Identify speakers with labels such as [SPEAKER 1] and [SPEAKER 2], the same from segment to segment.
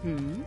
[SPEAKER 1] Hmm?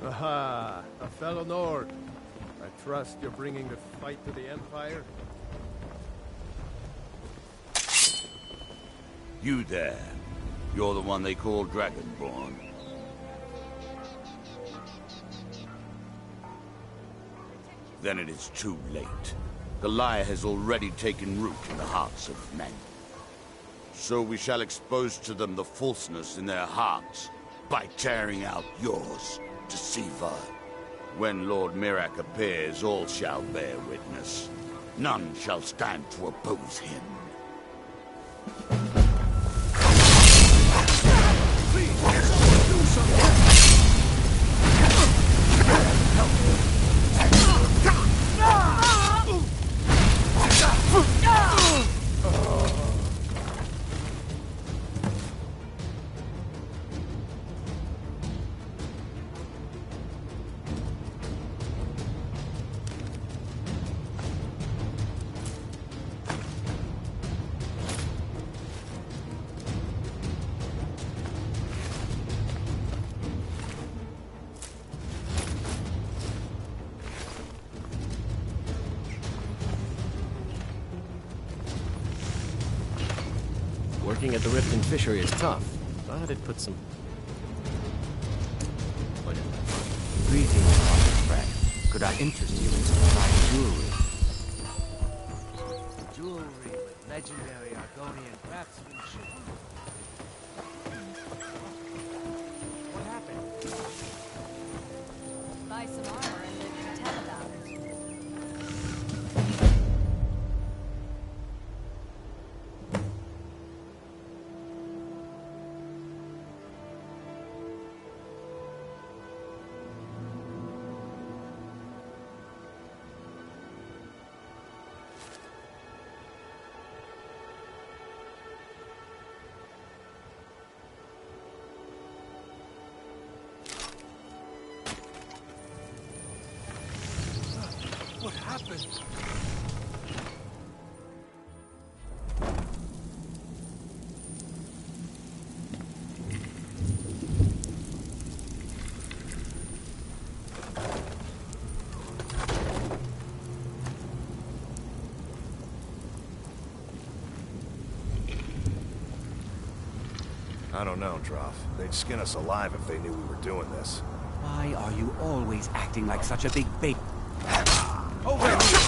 [SPEAKER 2] Aha! A fellow Nord. I trust you're bringing the fight to the Empire?
[SPEAKER 3] You there. You're the one they call Dragonborn. Then it is too late. The lie has already taken root in the hearts of men. So we shall expose to them the falseness in their hearts by tearing out yours, deceiver. When Lord Mirak appears, all shall bear witness. None shall stand to oppose him.
[SPEAKER 2] Please, someone do something!
[SPEAKER 4] Working at the Riften Fishery is tough, but it puts some...
[SPEAKER 5] Greetings, honest friend. Could I interest you in some fine jewelry? Jewelry with legendary Argonian craftsmanship. What happened?
[SPEAKER 1] Buy some armor and live and tell about it.
[SPEAKER 2] What happened?
[SPEAKER 6] I don't know, Droff. They'd skin us alive if they knew we were doing this.
[SPEAKER 5] Why are you always acting like such a big baby?
[SPEAKER 2] Over here!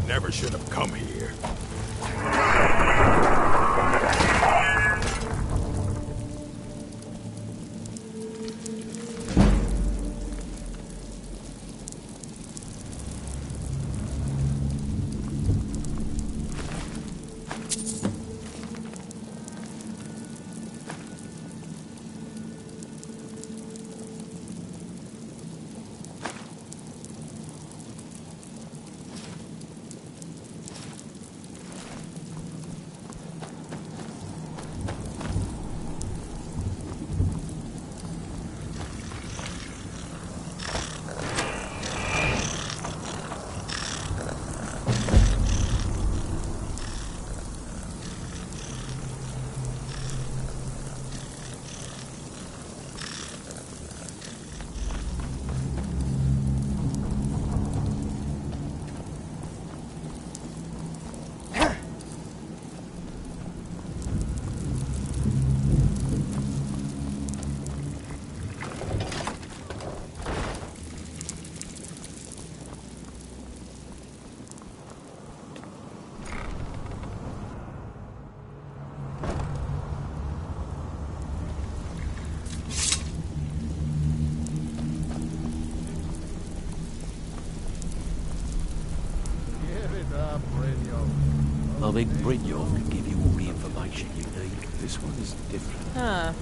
[SPEAKER 6] never should have come here.
[SPEAKER 5] I think Brynjolf can give you all the information you need. This one is different.
[SPEAKER 7] Huh.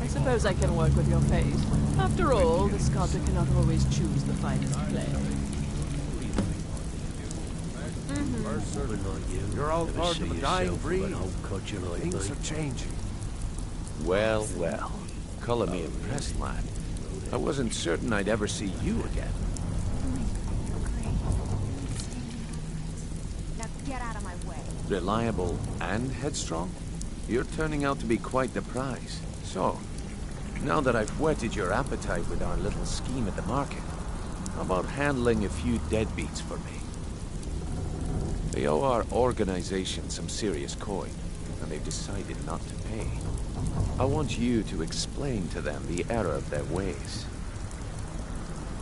[SPEAKER 7] I suppose I can work with your fate. After all, the sculptor cannot always choose the finest clay.
[SPEAKER 2] You're all
[SPEAKER 5] Never
[SPEAKER 2] part
[SPEAKER 5] see
[SPEAKER 2] of a
[SPEAKER 5] yourself
[SPEAKER 2] dying
[SPEAKER 5] with
[SPEAKER 2] breed.
[SPEAKER 5] an old codger like
[SPEAKER 2] Things
[SPEAKER 5] me.
[SPEAKER 2] are changing.
[SPEAKER 4] Well, well. Colour me impressed, lad. I wasn't certain I'd ever see you again.
[SPEAKER 1] Now get out of my way.
[SPEAKER 4] Reliable and headstrong? You're turning out to be quite the prize. So, now that I've whetted your appetite with our little scheme at the market, how about handling a few deadbeats for me? They owe our organization some serious coin, and they've decided not to pay. I want you to explain to them the error of their ways.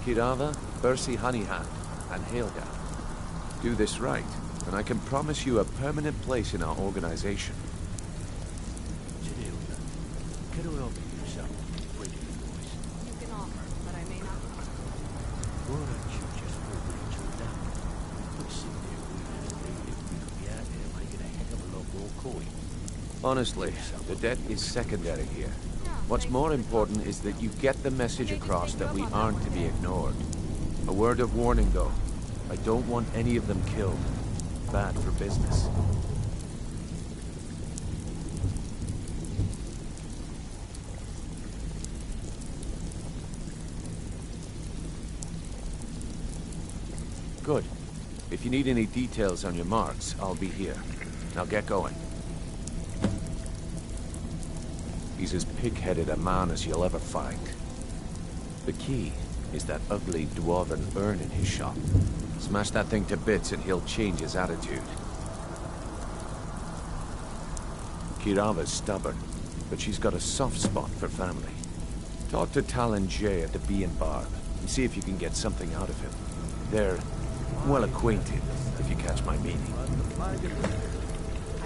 [SPEAKER 4] Kirava, Percy Honeyhand, and Helga. Do this right, and I can promise you a permanent place in our organization.
[SPEAKER 5] Janilda, can I offer you something? Pretty voice.
[SPEAKER 1] You can offer, but I may not want.
[SPEAKER 5] Why don't you just hold me to that? We'll sit there waiting if we could be out there making a heck of a lot more coin.
[SPEAKER 4] Honestly, the debt is secondary here. What's more important is that you get the message across that we aren't to be ignored. A word of warning, though. I don't want any of them killed. Bad for business. Good. If you need any details on your marks, I'll be here. Now get going. He's as pig-headed a man as you'll ever find. The key is that ugly dwarven urn in his shop. Smash that thing to bits and he'll change his attitude. Kirava's stubborn, but she's got a soft spot for family. Talk to Talon Jay at the Bee and Barb and see if you can get something out of him. They're well acquainted, if you catch my meaning.
[SPEAKER 1] I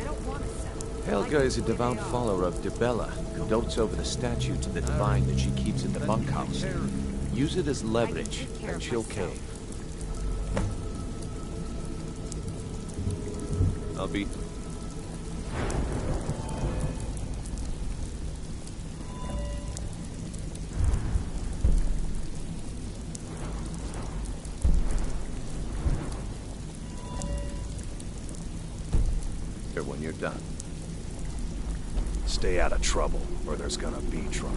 [SPEAKER 1] don't want to settle.
[SPEAKER 4] Helga is a devout follower of Dibella, who dotes over the statue to the divine that she keeps in the bunkhouse. Use it as leverage, and she'll cave. I'll be... Here when you're done.
[SPEAKER 6] Stay out of trouble, or there's gonna be trouble.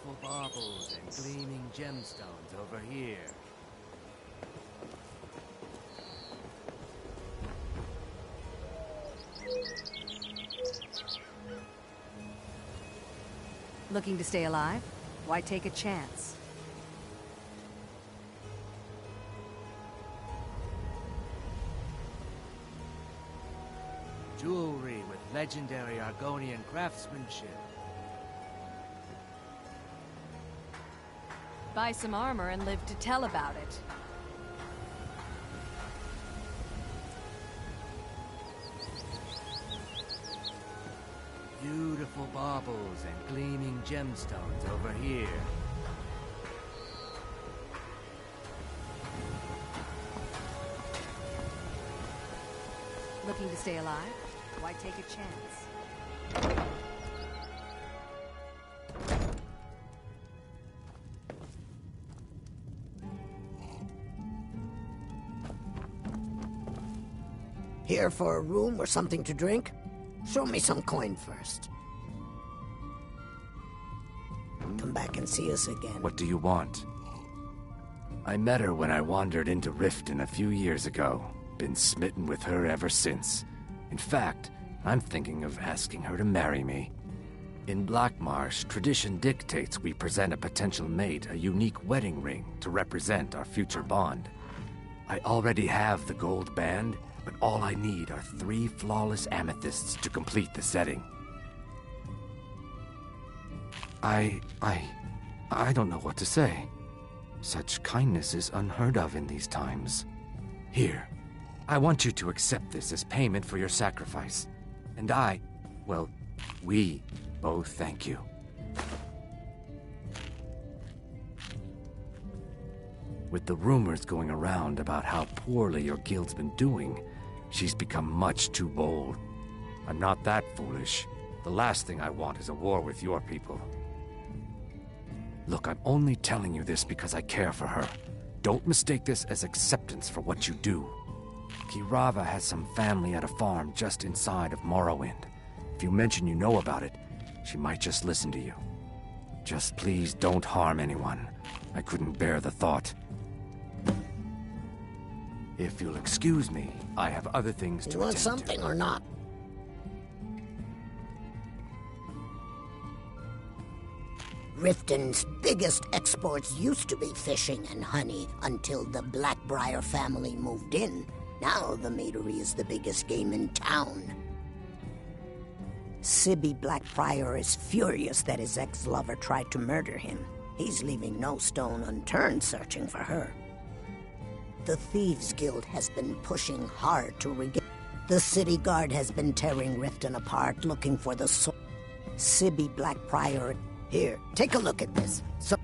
[SPEAKER 5] Beautiful baubles and gleaming gemstones over here.
[SPEAKER 1] Looking to stay alive? Why take a chance?
[SPEAKER 5] Jewelry with legendary Argonian craftsmanship.
[SPEAKER 1] Buy some armor and live to tell about it.
[SPEAKER 5] Beautiful baubles and gleaming gemstones over here.
[SPEAKER 1] Looking to stay alive? Why take a chance?
[SPEAKER 8] Here for a room or something to drink? Show me some coin first. Come back and see us again.
[SPEAKER 5] What do you want? I met her when I wandered into Riften a few years ago. Been smitten with her ever since. In fact, I'm thinking of asking her to marry me. In Blackmarsh, tradition dictates we present a potential mate a unique wedding ring to represent our future bond. I already have the gold band, but all I need are 3 flawless amethysts to complete the setting. I don't know what to say. Such kindness is unheard of in these times. Here, I want you to accept this as payment for your sacrifice. And we both thank you. With the rumors going around about how poorly your guild's been doing, she's become much too bold. I'm not that foolish. The last thing I want is a war with your people. Look, I'm only telling you this because I care for her. Don't mistake this as acceptance for what you do. Kirava has some family at a farm just inside of Morrowind. If you mention you know about it, she might just listen to you. Just please don't harm anyone. I couldn't bear the thought. If you'll excuse me, I have other things to attend to.
[SPEAKER 8] You want something or not? Riften's biggest exports used to be fishing and honey until the Blackbriar family moved in. Now the Matery is the biggest game in town. Sibby Blackbriar is furious that his ex-lover tried to murder him. He's leaving no stone unturned searching for her. The Thieves Guild has been pushing hard to regain. The city guard has been tearing Riften apart looking for the soul. Sibby Blackbriar. Here, take a look at this. So,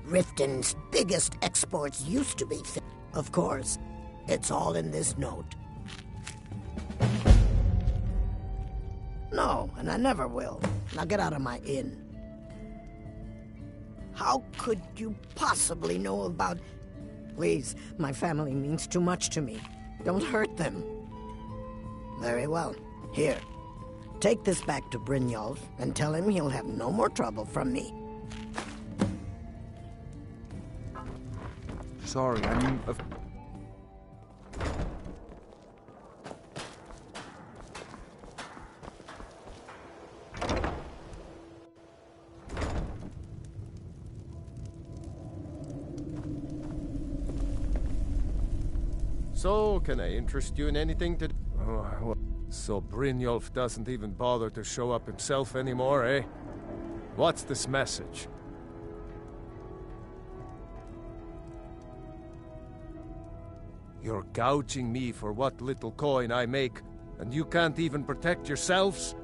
[SPEAKER 8] Riften's biggest exports used to be of course, it's all in this note. No, and I never will. Now get out of my inn. How could you possibly know about... Please, my family means too much to me. Don't hurt them. Very well. Here. Take this back to Brynjolf and tell him he'll have no more trouble from me.
[SPEAKER 4] Sorry, I mean...
[SPEAKER 2] So, can I interest you in anything to... So Brynjolf doesn't even bother to show up himself anymore, eh? What's this message? You're gouging me for what little coin I make, and you can't even protect yourselves?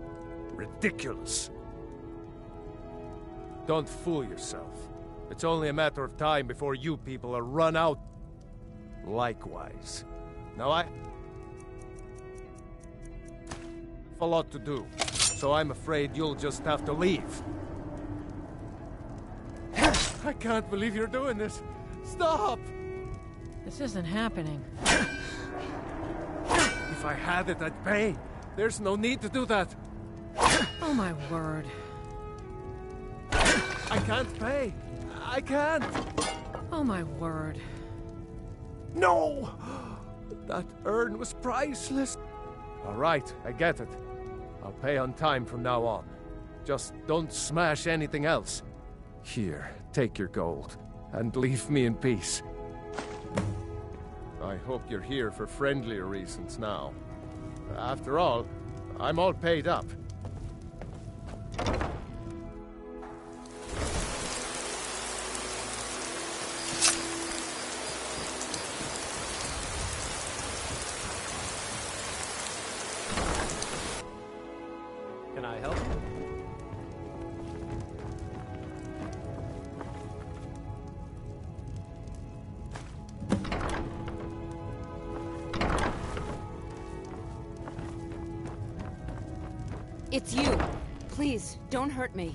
[SPEAKER 2] Ridiculous. Don't fool yourself. It's only a matter of time before you people are run out. Likewise. Now I... a lot to do, so I'm afraid you'll just have to leave. I can't believe you're doing this. Stop!
[SPEAKER 7] This isn't happening.
[SPEAKER 2] If I had it, I'd pay. There's no need to do that.
[SPEAKER 7] Oh my word.
[SPEAKER 2] I can't pay. I can't.
[SPEAKER 7] Oh my word.
[SPEAKER 2] No! That urn was priceless. All right, I get it. I'll pay on time from now on. Just don't smash anything else. Here, take your gold, and leave me in peace. I hope you're here for friendlier reasons now. After all, I'm all paid up.
[SPEAKER 9] Can I help?
[SPEAKER 1] It's you. Please, don't hurt me.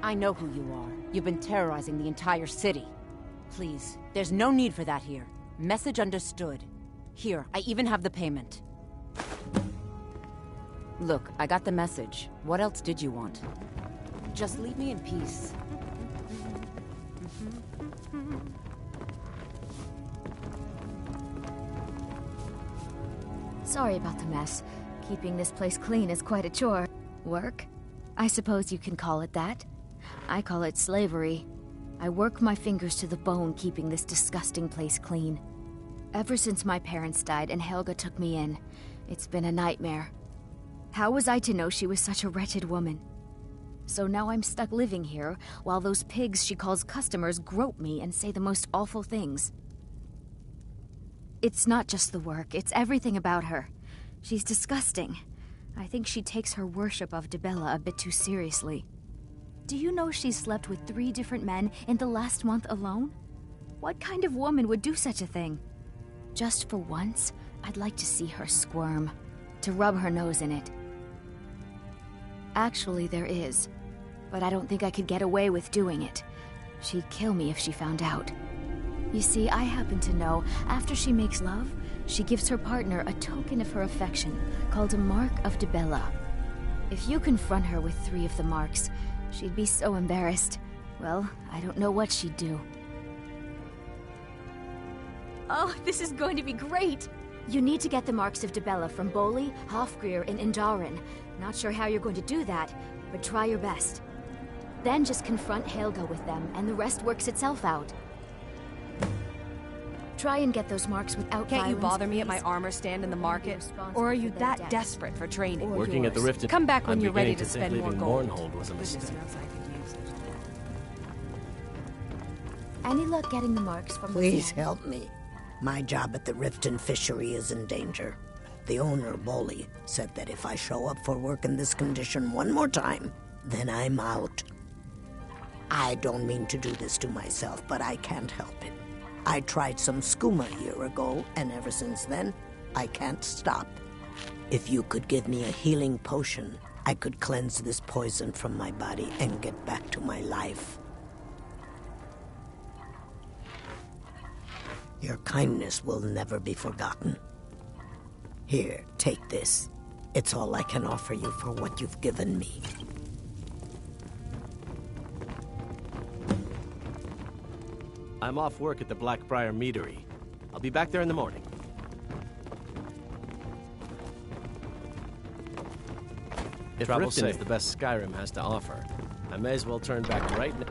[SPEAKER 1] I know who you are. You've been terrorizing the entire city. Please, there's no need for that here. Message understood. Here, I even have the payment. Look, I got the message. What else did you want? Just leave me in peace.
[SPEAKER 10] Sorry about the mess. Keeping this place clean is quite a chore. Work? I suppose you can call it that. I call it slavery. I work my fingers to the bone keeping this disgusting place clean. Ever since my parents died and Helga took me in, it's been a nightmare. How was I to know she was such a wretched woman? So now I'm stuck living here, while those pigs she calls customers grope me and say the most awful things. It's not just the work, it's everything about her. She's disgusting. I think she takes her worship of Dibella a bit too seriously. Do you know she's slept with 3 different men in the last month alone? What kind of woman would do such a thing? Just for once, I'd like to see her squirm, to rub her nose in it. Actually, there is, but I don't think I could get away with doing it. She'd kill me if she found out. You see, I happen to know, after she makes love, she gives her partner a token of her affection, called a Mark of Dibella. If you confront her with 3 of the marks, she'd be so embarrassed. Well, I don't know what she'd do. Oh, this is going to be great! You need to get the marks of Dibella from Boli, Hofgrir, and Indaren. Not sure how you're going to do that, but try your best. Then just confront Helga with them, and the rest works itself out. Try and get those marks without
[SPEAKER 1] Can't
[SPEAKER 10] violence,
[SPEAKER 1] you bother me at
[SPEAKER 10] please?
[SPEAKER 1] my armor stand in the market?
[SPEAKER 10] Responsible
[SPEAKER 1] Or are you
[SPEAKER 10] for their
[SPEAKER 1] that
[SPEAKER 10] deaths.
[SPEAKER 1] desperate for training?
[SPEAKER 10] Or
[SPEAKER 9] Working at the
[SPEAKER 10] yours.
[SPEAKER 9] Rift.
[SPEAKER 1] Come back when
[SPEAKER 9] I'm
[SPEAKER 1] you're ready
[SPEAKER 9] beginning
[SPEAKER 1] to
[SPEAKER 9] think
[SPEAKER 1] spend more
[SPEAKER 9] leaving
[SPEAKER 1] gold.
[SPEAKER 9] Mournhold was a mistake.
[SPEAKER 1] Goodness knows I could use it.
[SPEAKER 10] Any luck getting the marks from the
[SPEAKER 8] Please
[SPEAKER 10] sand?
[SPEAKER 8] help me. My job at the Riften fishery is in danger. The owner, Boli, said that if I show up for work in this condition one more time, then I'm out. I don't mean to do this to myself, but I can't help it. I tried some skooma a year ago, and ever since then, I can't stop. If you could give me a healing potion, I could cleanse this poison from my body and get back to my life. Your kindness will never be forgotten. Here, take this. It's all I can offer you for what you've given me.
[SPEAKER 9] I'm off work at the Blackbriar Meadery. I'll be back there in the morning. If
[SPEAKER 2] Travel
[SPEAKER 9] Riften is
[SPEAKER 2] safe.
[SPEAKER 9] the best Skyrim has to offer, I may as well turn back right now.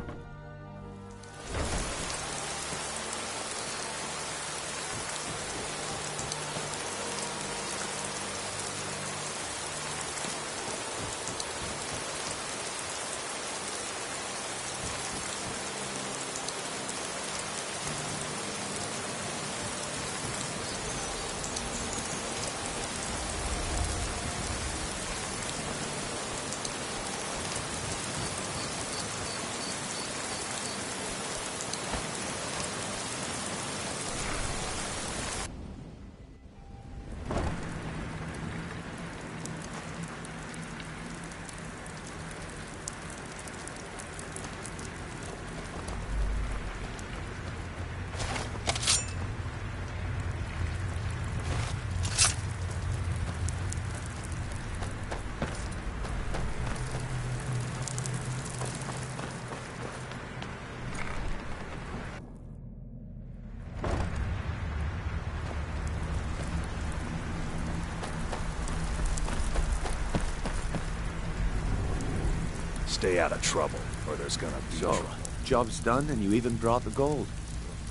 [SPEAKER 6] Stay out of trouble, or there's gonna be
[SPEAKER 4] So, job's done and you even brought the gold.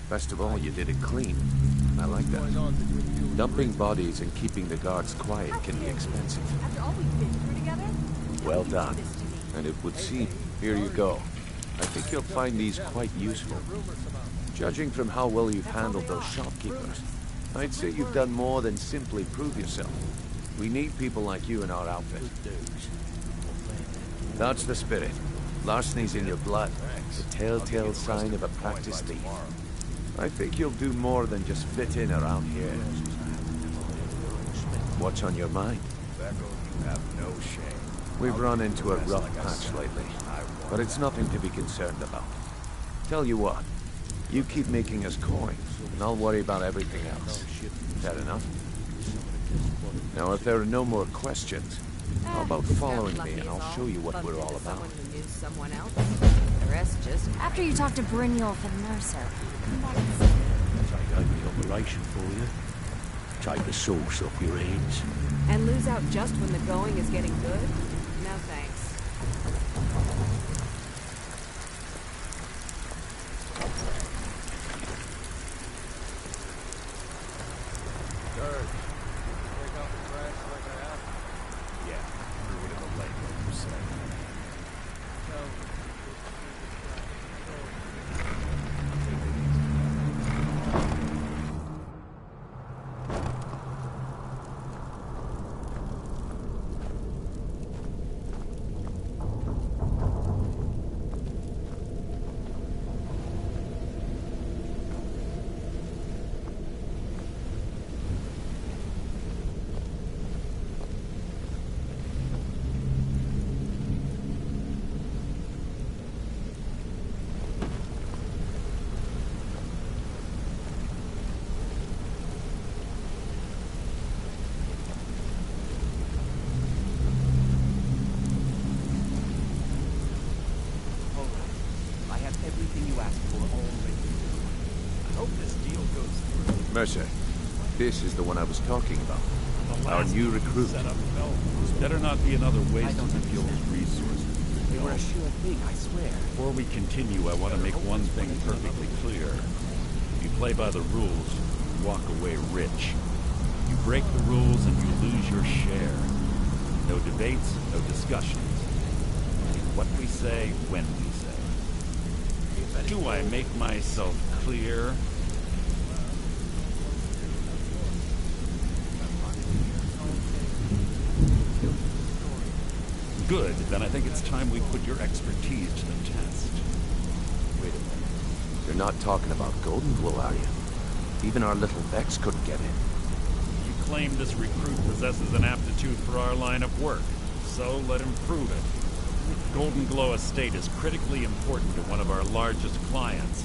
[SPEAKER 4] Best of all, you did it clean. I like that. Dumping bodies and keeping the guards quiet can be expensive.
[SPEAKER 7] After all we've been through together?
[SPEAKER 6] Well done.
[SPEAKER 4] And it would seem, here you go. I think you'll find these quite useful. Judging from how well you've handled those shopkeepers, I'd say you've done more than simply prove yourself. We need people like you in our outfit. That's the spirit. Larceny's in your blood. The telltale sign of a practiced thief. I think you'll do more than just fit in around here. What's on your mind?
[SPEAKER 6] You have no shame.
[SPEAKER 4] We've run into a rough patch lately, but it's nothing to be concerned about. Tell you what, you keep making us coins, and I'll worry about everything else. Fair enough? Now, if there are no more questions, how about following me and I'll show you what we're all about.
[SPEAKER 1] Someone else. The rest just...
[SPEAKER 10] After you talk to Brynjolf and Mercer.
[SPEAKER 11] Take over the operation for you. Take the sauce off your hands.
[SPEAKER 1] And lose out just when the going is getting good? No thanks.
[SPEAKER 2] Dirk, take out the trash like I asked.
[SPEAKER 6] Yeah, threw it in the lake, like you said.
[SPEAKER 4] Mercer, this is the one I was talking about. Our new recruit.
[SPEAKER 12] This better not be another waste of the guild's resources.
[SPEAKER 11] They were a sure thing, I swear.
[SPEAKER 12] Before we continue, I want to make one thing perfectly clear. If you play by the rules, you walk away rich. You break the rules and you lose your share. No debates, no discussions. Only what we say, when we say. Do I make myself clear? Good, then I think it's time we put your expertise to the test.
[SPEAKER 4] Wait a minute. You're not talking about Golden Glow, are you? Even our little Vex couldn't get in.
[SPEAKER 12] You claim this recruit possesses an aptitude for our line of work, so let him prove it. Golden Glow Estate is critically important to one of our largest clients.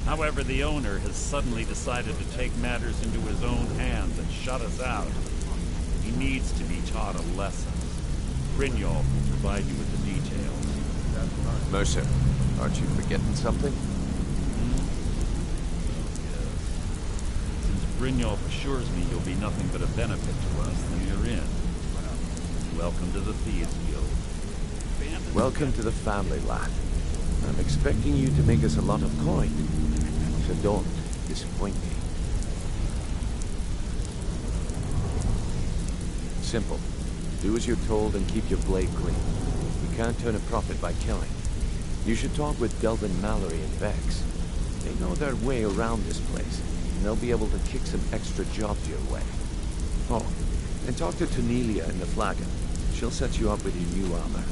[SPEAKER 12] However, the owner has suddenly decided to take matters into his own hands and shut us out. He needs to be taught a lesson. Brynjolf will provide you with the details.
[SPEAKER 4] Mercer, aren't you forgetting something?
[SPEAKER 12] Since Brynjolf assures me you'll be nothing but a benefit to us, then you're in. Welcome to the Thieves Guild.
[SPEAKER 4] Welcome to the family, lad. I'm expecting you to make us a lot of coin, so don't disappoint me. Simple. Do as you're told and keep your blade clean. You can't turn a profit by killing. You should talk with Delvin Mallory and Vex. They know their way around this place, and they'll be able to kick some extra jobs your way. Oh, and talk to Tonelia in the Flagon. She'll set you up with your new armor.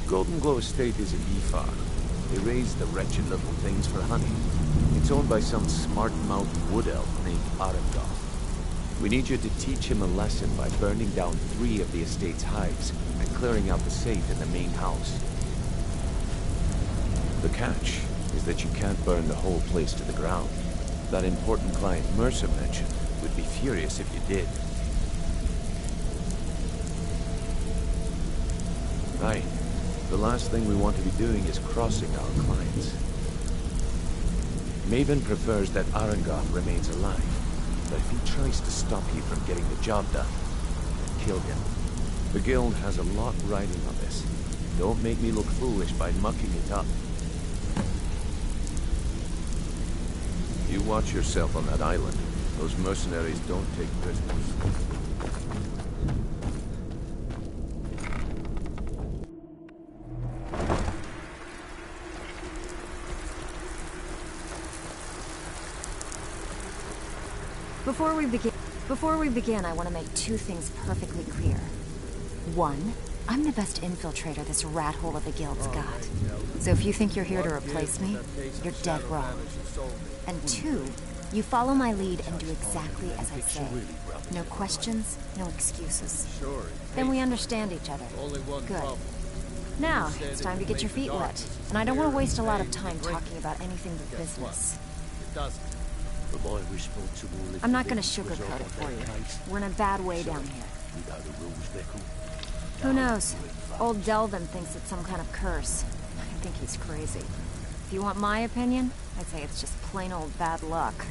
[SPEAKER 4] Golden Glow Estate is in Ifar. They raise the wretched little things for honey. It's owned by some smart-mouthed wood elf named Arengoth. We need you to teach him a lesson by burning down 3 of the estate's hives and clearing out the safe in the main house. The catch is that you can't burn the whole place to the ground. That important client Mercer mentioned would be furious if you did. Right. The last thing we want to be doing is crossing our clients. Maven prefers that Arengoth remains alive. But if he tries to stop you from getting the job done, kill him. The guild has a lot riding on this. Don't make me look foolish by mucking it up. You watch yourself on that island. Those mercenaries don't take prisoners.
[SPEAKER 1] Before we begin, I want to make two things perfectly clear. One, I'm the best infiltrator this rat hole of a guild's got. So if you think you're here to replace me, you're dead wrong. And two, you follow my lead and do exactly as I say. No questions, no excuses. Then we understand each other. Good. Now, it's time to get your feet wet. And I don't want to waste a lot of time talking about anything but business. I'm not going to sugarcoat it for you. We're in a bad way down here. Who knows? Old Delvin thinks it's some kind of curse. I think he's crazy. If you want my opinion, I'd say it's just plain old bad luck.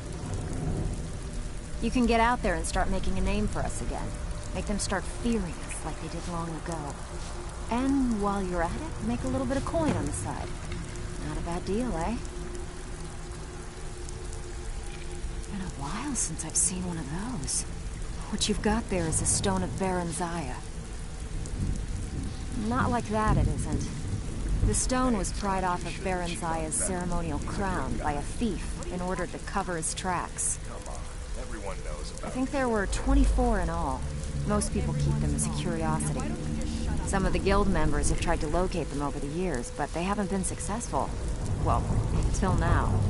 [SPEAKER 1] You can get out there and start making a name for us again. Make them start fearing us like they did long ago. And while you're at it, make a little bit of coin on the side. Not a bad deal, eh? Been a while since I've seen one of those. What you've got there is a stone of Baron's Aya. Not like that, it isn't. The stone was pried off of Baron Zaya's ceremonial crown by a thief in order to cover his tracks. I think there were 24 in all. Most people keep them as a curiosity. Some of the guild members have tried to locate them over the years, but they haven't been successful. Well, until now.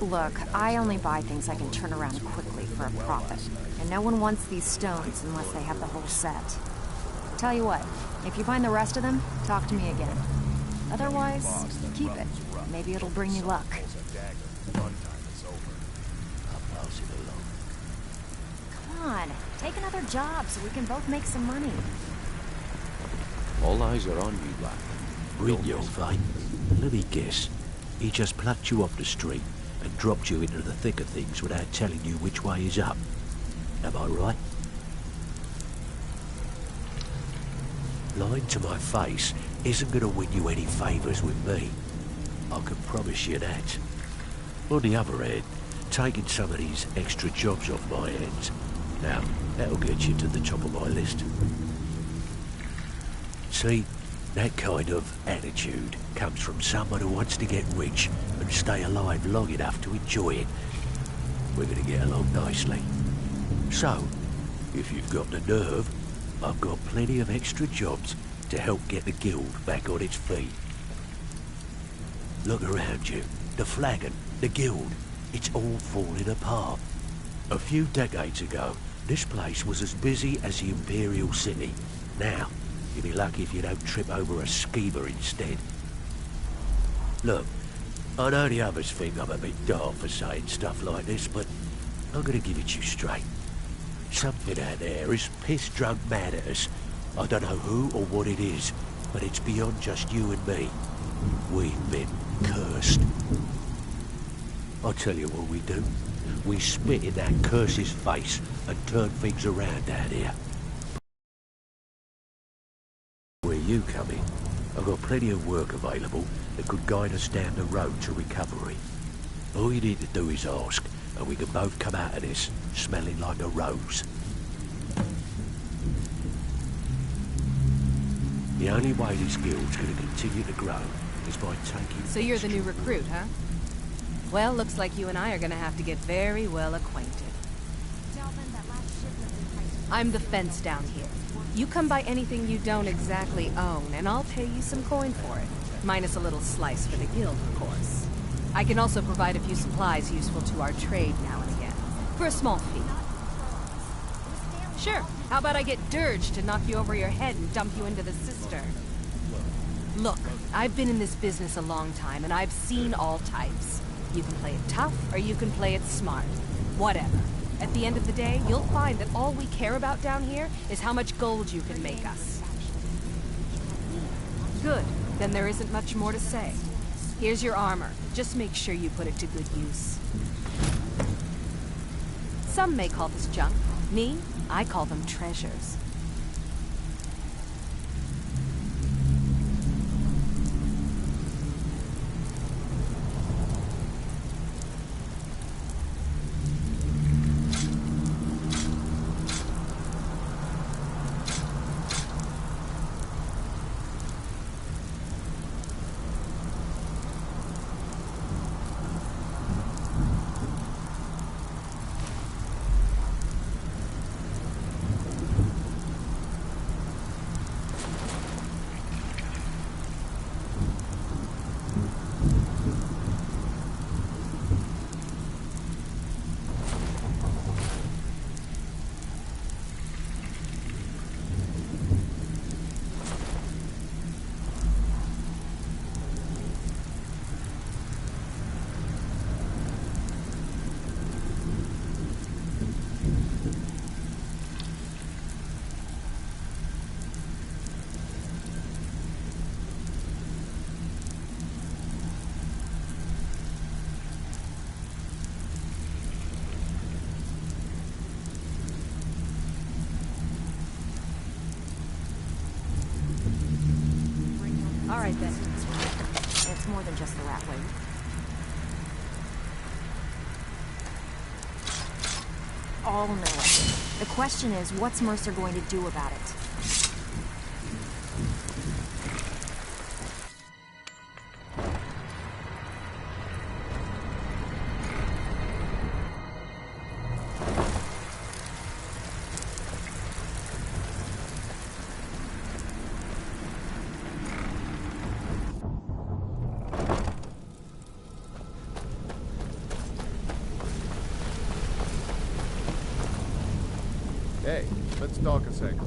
[SPEAKER 1] Look, I only buy things I can turn around quickly for a profit. And no one wants these stones unless they have the whole set. Tell you what, if you find the rest of them, talk to me again. Otherwise, keep it. Maybe it'll bring you luck. Come on, take another job so we can both make some money.
[SPEAKER 4] All eyes are on you, Black.
[SPEAKER 11] Read your fine. Let me guess. He just plucked you off the street and dropped you into the thick of things without telling you which way is up. Am I right? Lying to my face isn't going to win you any favours with me. I can promise you that. On the other hand, taking some of these extra jobs off my hands, now, that'll get you to the top of my list. See, that kind of attitude comes from someone who wants to get rich and stay alive long enough to enjoy it. We're going to get along nicely. So, if you've got the nerve, I've got plenty of extra jobs to help get the guild back on its feet. Look around you. The flagon, the guild, it's all falling apart. A few decades ago, this place was as busy as the Imperial City. Now, you'll be lucky if you don't trip over a schemer instead. Look, I know the others think I'm a bit dark for saying stuff like this, but I'm gonna give it to you straight. Something out there is piss-drunk mad at us. I don't know who or what it is, but it's beyond just you and me. We've been cursed. I'll tell you what we do. We spit in that curse's face and turn things around down here. Where you come in, I've got plenty of work available that could guide us down the road to recovery. All you need to do is ask, and we can both come out of this smelling like a rose. The only way this guild's going to continue to grow is by taking...
[SPEAKER 13] So you're the new recruit, huh? Well, looks like you and I are gonna have to get very well acquainted. I'm the fence down here. You come by anything you don't exactly own, and I'll pay you some coin for it. Minus a little slice for the guild, of course. I can also provide a few supplies useful to our trade now and again, for a small fee. Sure, how about I get Dirge to knock you over your head and dump you into the cistern? Look, I've been in this business a long time, and I've seen all types. You can play it tough, or you can play it smart. Whatever. At the end of the day, you'll find that all we care about down here is how much gold you can make us. Good. Then there isn't much more to say. Here's your armor. Just make sure you put it to good use. Some may call this junk. Me, I call them treasures.
[SPEAKER 1] All right, then. It's more than just the rat wing. All know it. The question is, what's Mercer going to do about it?
[SPEAKER 2] Hey, let's talk a second.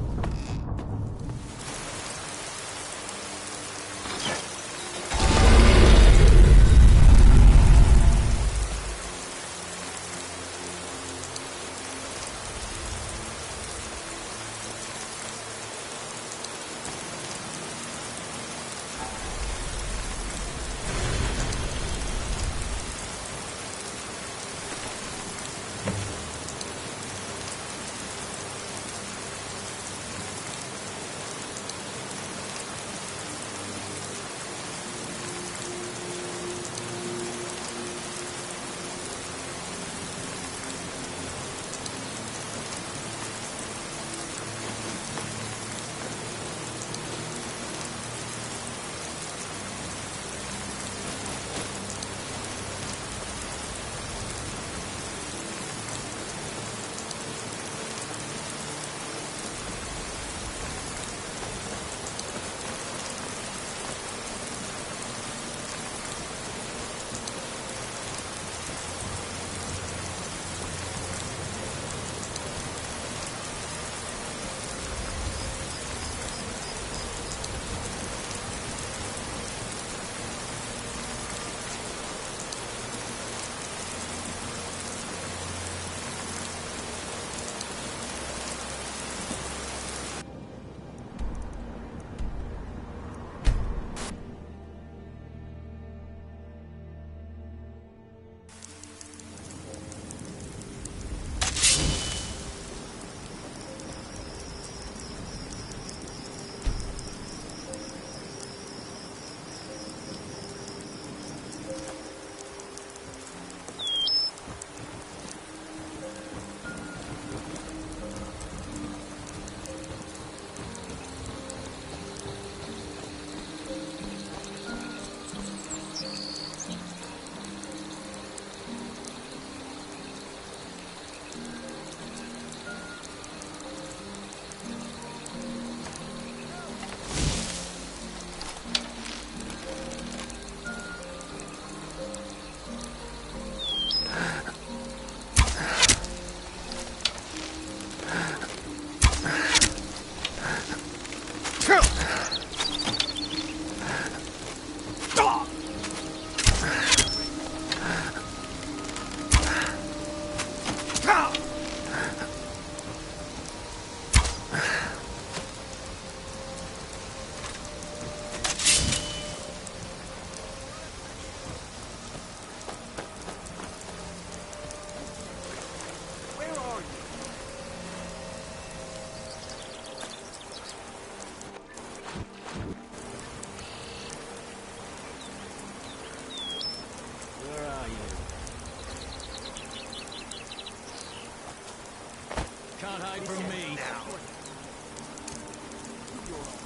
[SPEAKER 14] Can't hide from me now.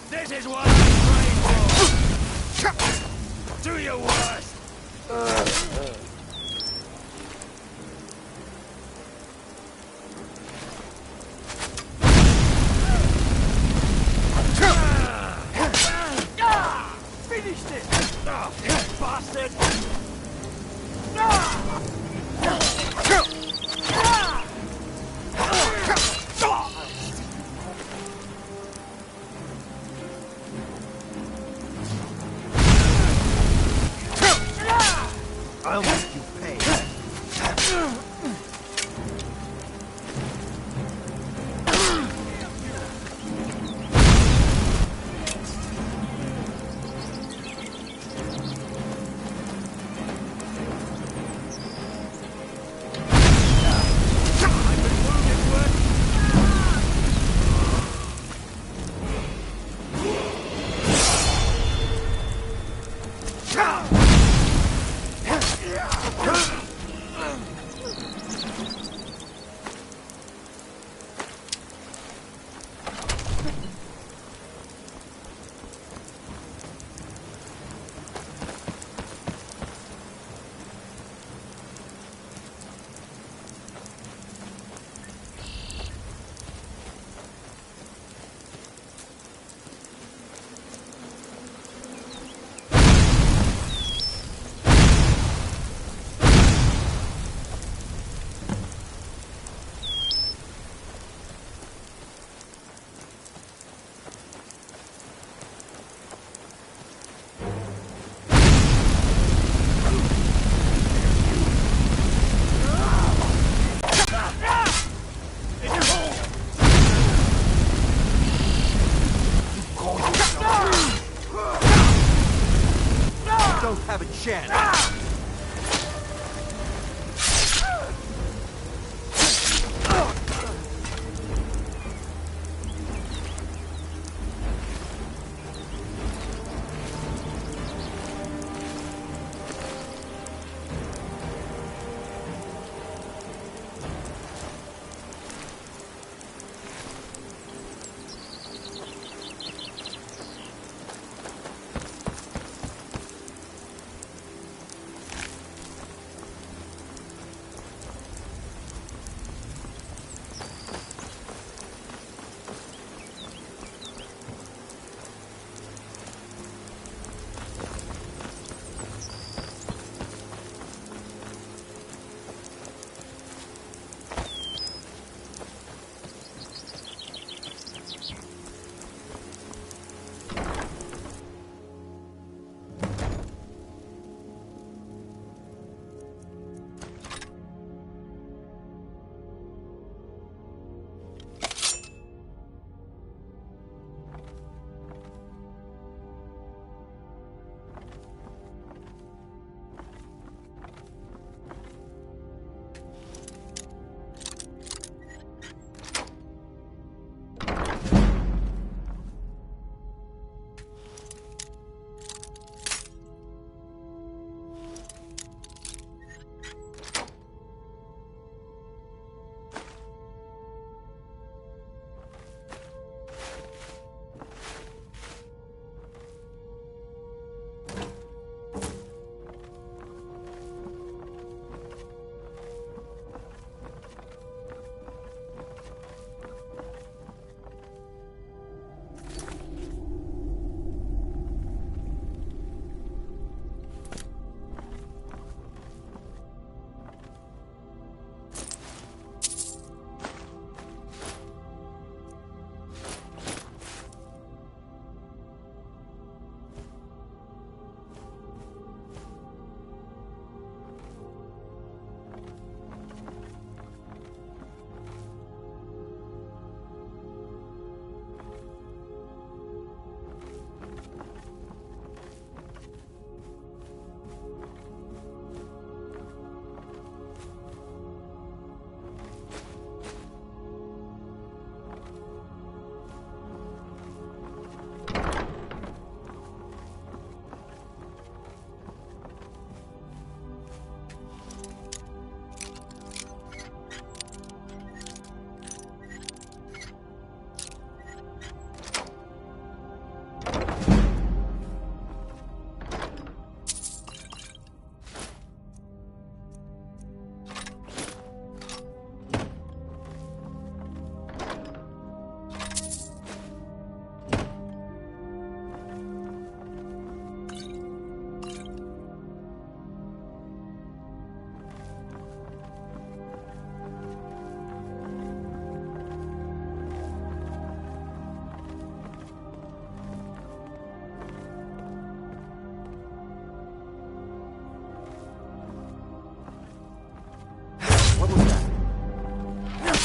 [SPEAKER 14] This is what I'm praying for! Do your worst! Finished it! Oh, you bastard! I'll make you pay. Don't have a chance.
[SPEAKER 2] What was that?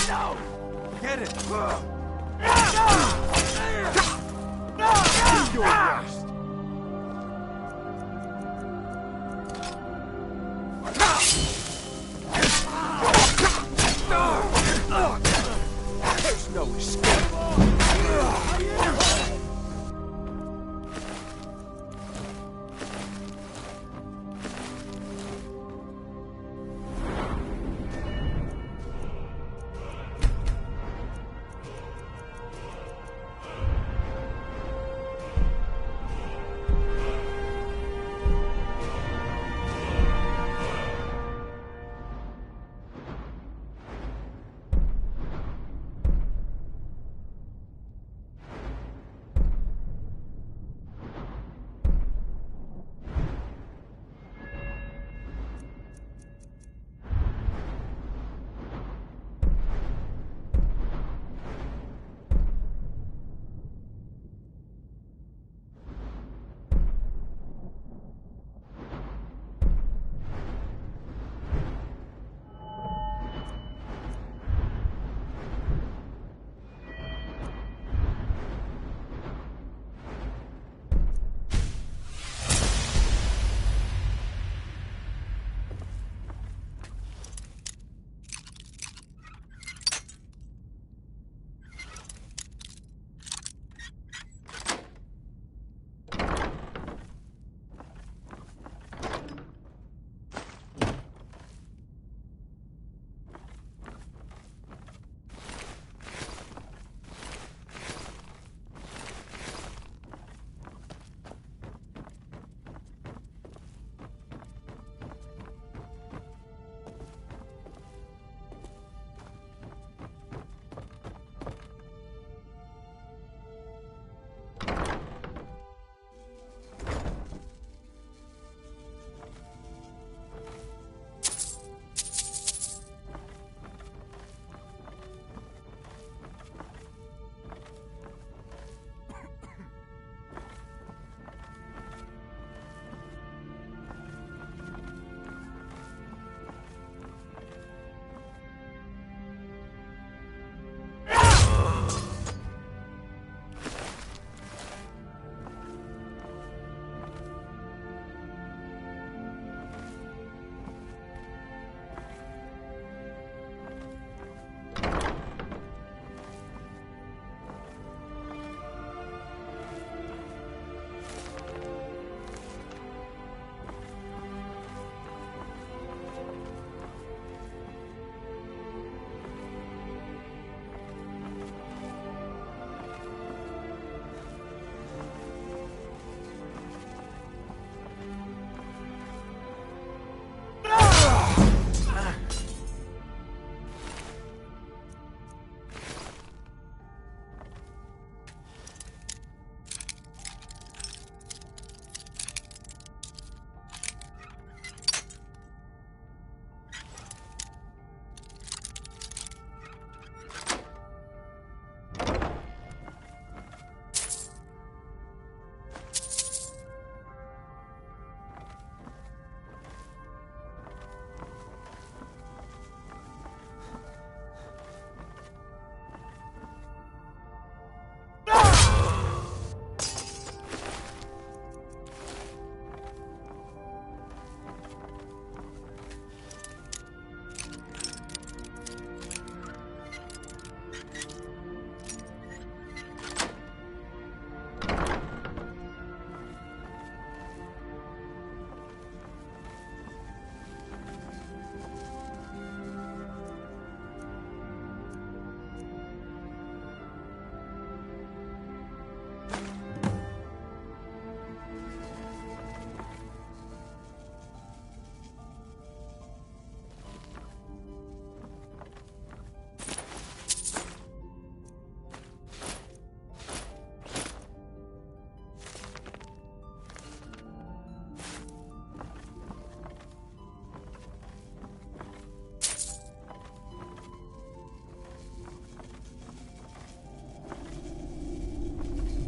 [SPEAKER 2] No! Get it! No! Do your best! There's no escape!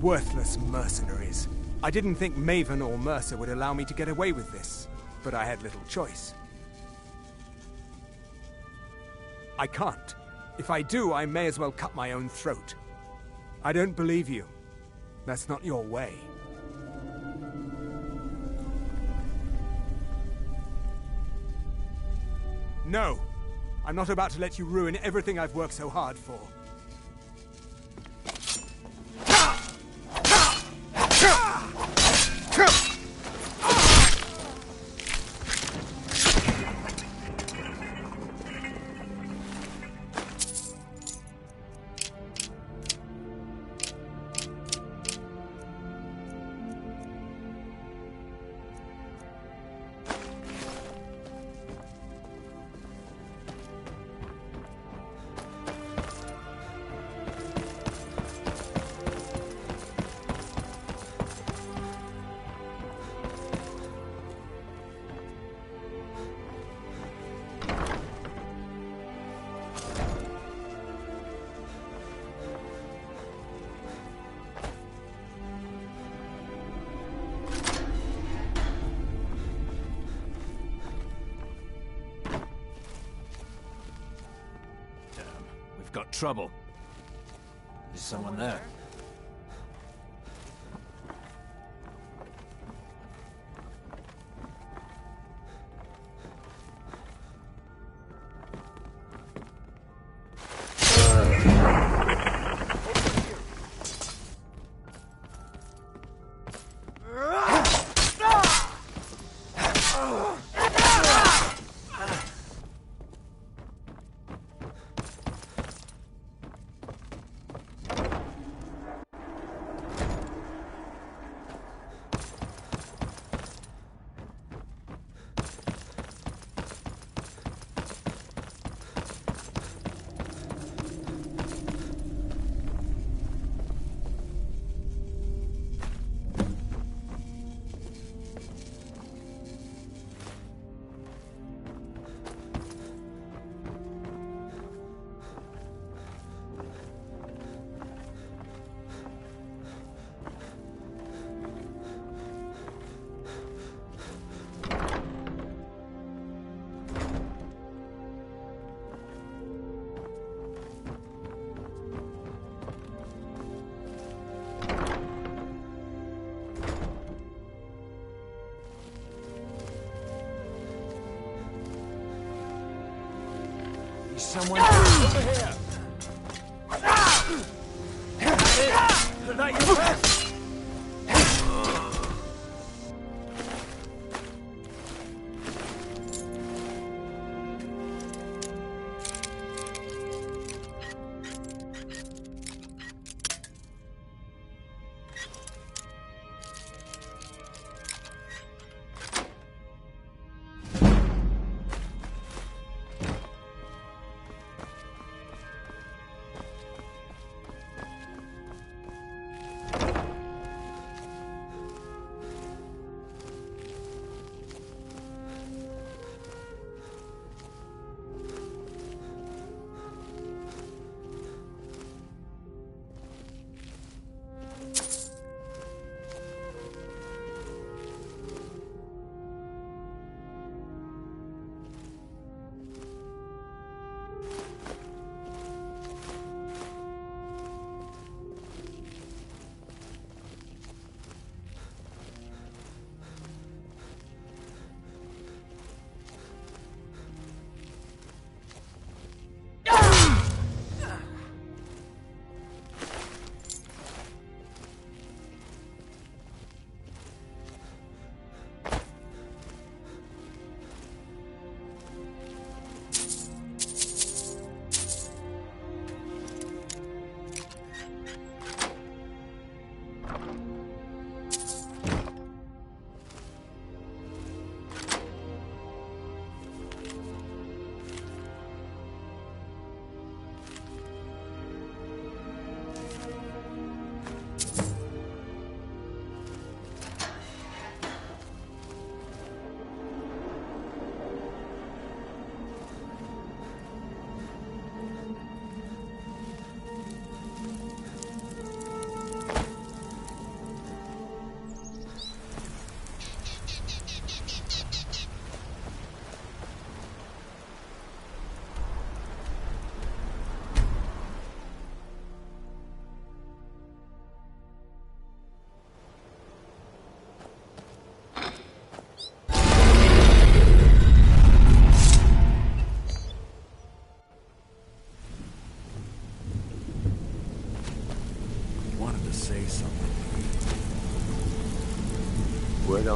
[SPEAKER 15] Worthless mercenaries. I didn't think Maven or Mercer would allow me to get away with this, but I had little choice. I can't. If I do, I may as well cut my own throat. I don't believe you. That's not your way. No! I'm not about to let you ruin everything I've worked so hard for.
[SPEAKER 4] Got trouble. Is someone there?
[SPEAKER 14] Someone over here! Not your best!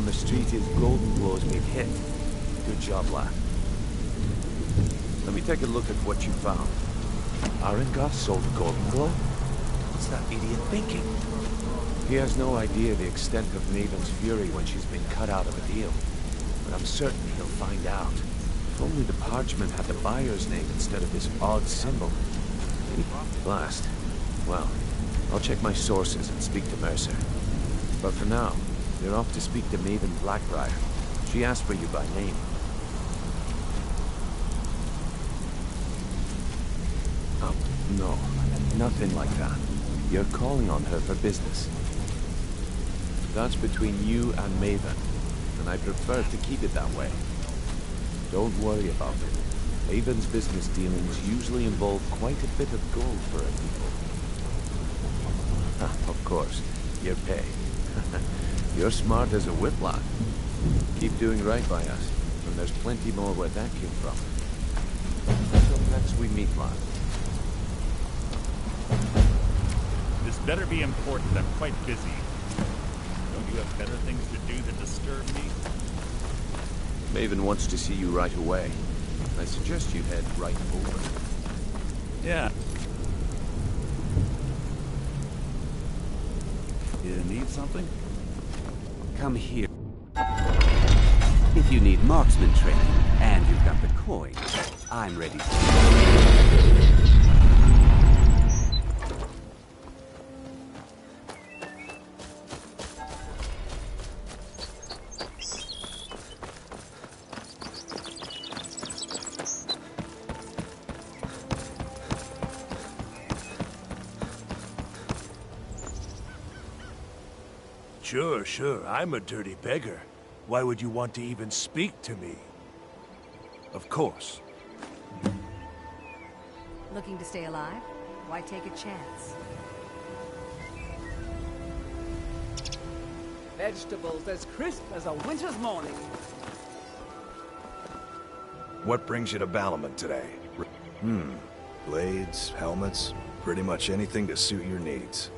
[SPEAKER 4] the street is golden glows we've hit. Good job, lad. Let me take a look at what you found. Arengar sold a golden glow? What's that idiot thinking? He has no idea the extent of Maven's fury when she's been cut out of a deal. But I'm certain he'll find out. If only the parchment had the buyer's name instead of this odd symbol. Blast. Well, I'll check my sources and speak to Mercer. But for now, you're off to speak to Maven Blackbriar. She asked for you by name. Oh, no. Nothing like that. You're calling on her for business. That's between you and Maven, and I prefer to keep it that way. Don't worry about it. Maven's business dealings usually involve quite a bit of gold for her people. Of course, your pay. You're smart as a whip, lad. Keep doing right by us, and there's plenty more where that came from. Until next we meet, lad.
[SPEAKER 12] This better be important. I'm quite busy. Don't you have better things to do than disturb me?
[SPEAKER 4] Maven wants to see you right away. I suggest you head right over.
[SPEAKER 12] Yeah. You need something?
[SPEAKER 16] Come here. If you need marksman training, and you've got the coin, I'm ready to...
[SPEAKER 6] Sure, I'm a dirty beggar. Why would you want to even speak to me? Of course.
[SPEAKER 13] Looking to stay alive? Why take a chance?
[SPEAKER 17] Vegetables as crisp as a winter's morning.
[SPEAKER 6] What brings you to Balamant today? Blades, helmets, pretty much anything to suit your needs.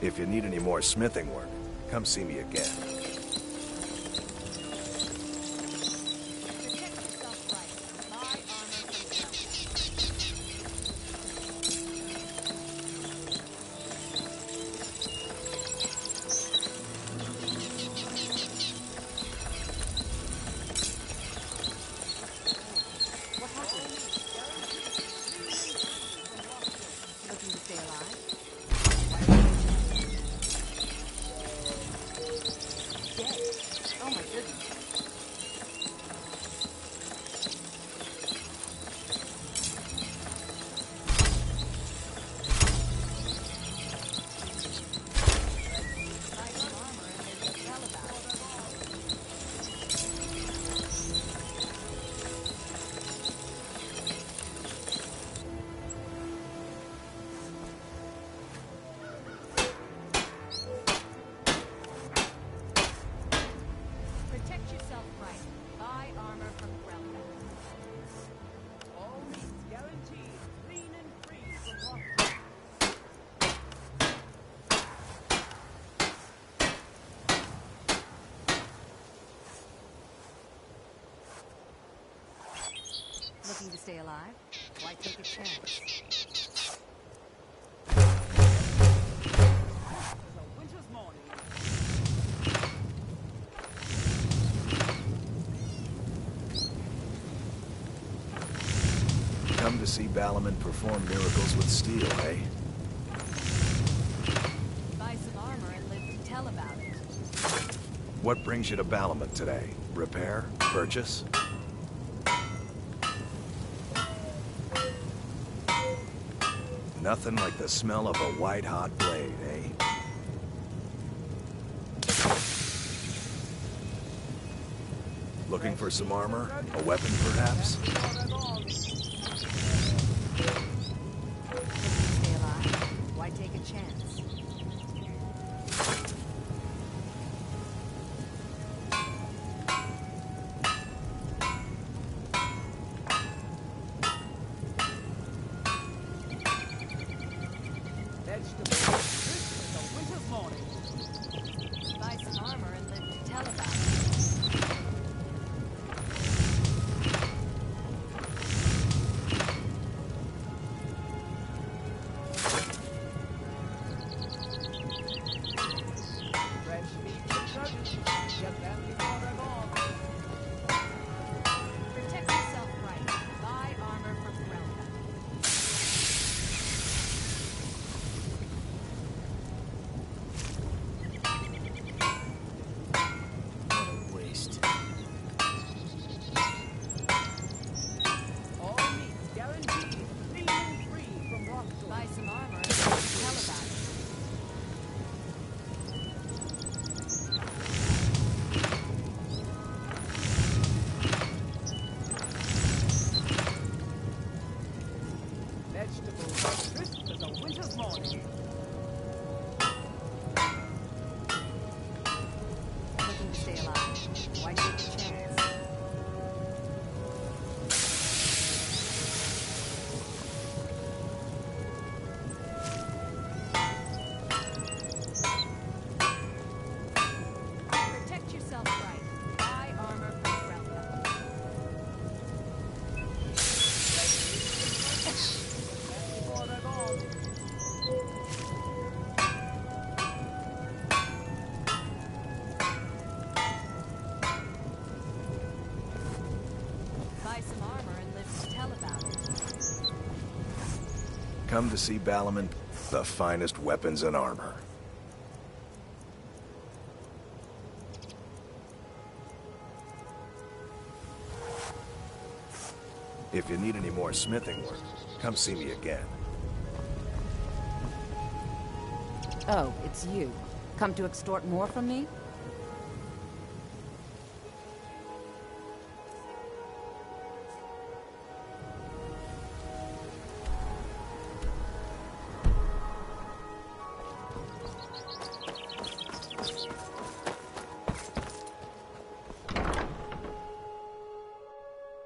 [SPEAKER 6] If you need any more smithing work, come see me again.
[SPEAKER 13] Looking to stay alive? Why take a chance?
[SPEAKER 18] see Balaman perform miracles with steel, eh?
[SPEAKER 13] Buy some armor and live to tell about it.
[SPEAKER 18] What brings you to Balaman today? Repair? Purchase? Nothing like the smell of a white-hot blade, eh? Looking for some armor? A weapon, perhaps?
[SPEAKER 13] Stay alive. Why take a chance?
[SPEAKER 17] Vegetables, crisp as a winter's morning.
[SPEAKER 13] Buy some armor and live to tell about it.
[SPEAKER 17] Fresh meat and produce. Get them before they're gone.
[SPEAKER 13] Protect yourself right. Buy armor from Grelka.
[SPEAKER 5] What a waste.
[SPEAKER 17] All meat guaranteed clean and free from rock salt.
[SPEAKER 13] Buy some armor and live to tell about it.
[SPEAKER 17] Vegetables are crisp as a winter's morning.
[SPEAKER 13] Looking to stay alive. Why take a chance? Protect yourself right. Buy armor from Grelka.
[SPEAKER 17] Before they're gone.
[SPEAKER 13] Buy some armor and live to tell about it.
[SPEAKER 18] Come to see Balaman, the finest weapons and armor. If you need any more smithing work, come see me again.
[SPEAKER 19] Oh, it's you. Come to extort more from me?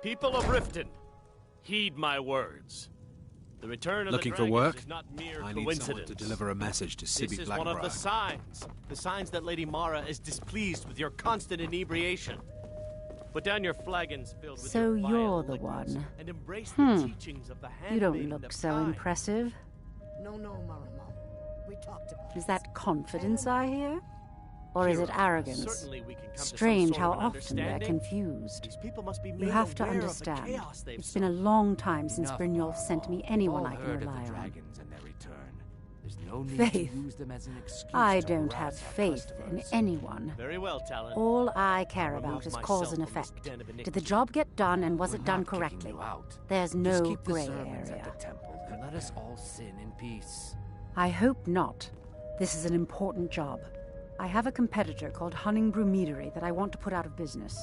[SPEAKER 9] People of Riften, heed my words. The return of
[SPEAKER 20] Looking
[SPEAKER 9] the
[SPEAKER 20] for
[SPEAKER 9] dragons
[SPEAKER 20] work?
[SPEAKER 9] is not mere
[SPEAKER 20] I need
[SPEAKER 9] coincidence.
[SPEAKER 20] someone to deliver a message to
[SPEAKER 9] This
[SPEAKER 20] Sibby
[SPEAKER 9] is one of the
[SPEAKER 20] Blackbriar.
[SPEAKER 9] signs that Lady Mara is displeased with your constant inebriation. Put down your flagons filled with
[SPEAKER 21] So
[SPEAKER 9] your vile
[SPEAKER 21] you're the
[SPEAKER 9] liquids
[SPEAKER 21] one.
[SPEAKER 9] and embrace the teachings of the
[SPEAKER 21] You don't
[SPEAKER 9] handmaiden
[SPEAKER 21] look
[SPEAKER 9] of
[SPEAKER 21] so
[SPEAKER 9] Sky.
[SPEAKER 21] impressive.
[SPEAKER 8] No, Maramo. We talked about
[SPEAKER 21] Is that confidence I hear? Or is it
[SPEAKER 9] Hero,
[SPEAKER 21] arrogance?
[SPEAKER 9] certainly we can come to some
[SPEAKER 21] Strange
[SPEAKER 9] sort
[SPEAKER 21] how
[SPEAKER 9] of an
[SPEAKER 21] often they're
[SPEAKER 9] understanding.
[SPEAKER 21] confused.
[SPEAKER 9] These people must be
[SPEAKER 21] You
[SPEAKER 9] made
[SPEAKER 21] have to
[SPEAKER 9] aware of the
[SPEAKER 21] understand.
[SPEAKER 9] chaos they've
[SPEAKER 21] It's been a long time since
[SPEAKER 5] Enough,
[SPEAKER 21] Brynjolf
[SPEAKER 5] Maramo.
[SPEAKER 21] sent me anyone
[SPEAKER 5] We've
[SPEAKER 21] I
[SPEAKER 5] all
[SPEAKER 21] can
[SPEAKER 5] heard of
[SPEAKER 21] rely
[SPEAKER 5] the
[SPEAKER 21] on.
[SPEAKER 5] dragons and their return. There's no need
[SPEAKER 21] Faith.
[SPEAKER 5] to use them as an excuse
[SPEAKER 21] I
[SPEAKER 5] to
[SPEAKER 21] don't
[SPEAKER 5] harass
[SPEAKER 21] have
[SPEAKER 5] our
[SPEAKER 21] faith in
[SPEAKER 5] customers.
[SPEAKER 21] anyone.
[SPEAKER 9] Very well, Talon.
[SPEAKER 21] All I care
[SPEAKER 9] I'll
[SPEAKER 21] about
[SPEAKER 9] remove
[SPEAKER 21] is
[SPEAKER 9] myself
[SPEAKER 21] cause and
[SPEAKER 9] from this
[SPEAKER 21] effect.
[SPEAKER 9] den of
[SPEAKER 21] Did the
[SPEAKER 9] iniquity.
[SPEAKER 21] job get done and was
[SPEAKER 5] We're
[SPEAKER 21] it done
[SPEAKER 5] not kicking
[SPEAKER 21] correctly?
[SPEAKER 5] you out.
[SPEAKER 21] There's
[SPEAKER 5] Just
[SPEAKER 21] no
[SPEAKER 5] keep the
[SPEAKER 21] gray
[SPEAKER 5] servants
[SPEAKER 21] area.
[SPEAKER 5] at the temple and let us all sin in peace.
[SPEAKER 21] I hope not. This is an important job. I have a competitor called Hunningbrew Meadery that I want to put out of business.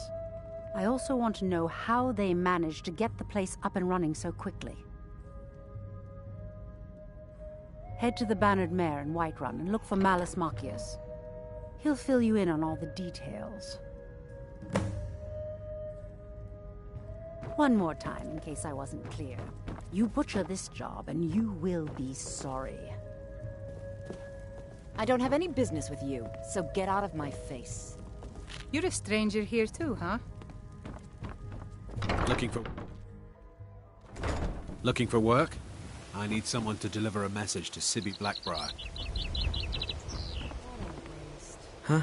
[SPEAKER 21] I also want to know how they managed to get the place up and running so quickly. Head to the Bannered Mare in Whiterun and look for Malus Machius. He'll fill you in on all the details. One more time, in case I wasn't clear. You butcher this job, and you will be sorry.
[SPEAKER 1] I don't have any business with you, so get out of my face.
[SPEAKER 22] You're a stranger here too, huh?
[SPEAKER 20] Looking for work? I need someone to deliver a message to Sibby Blackbriar.
[SPEAKER 23] Huh?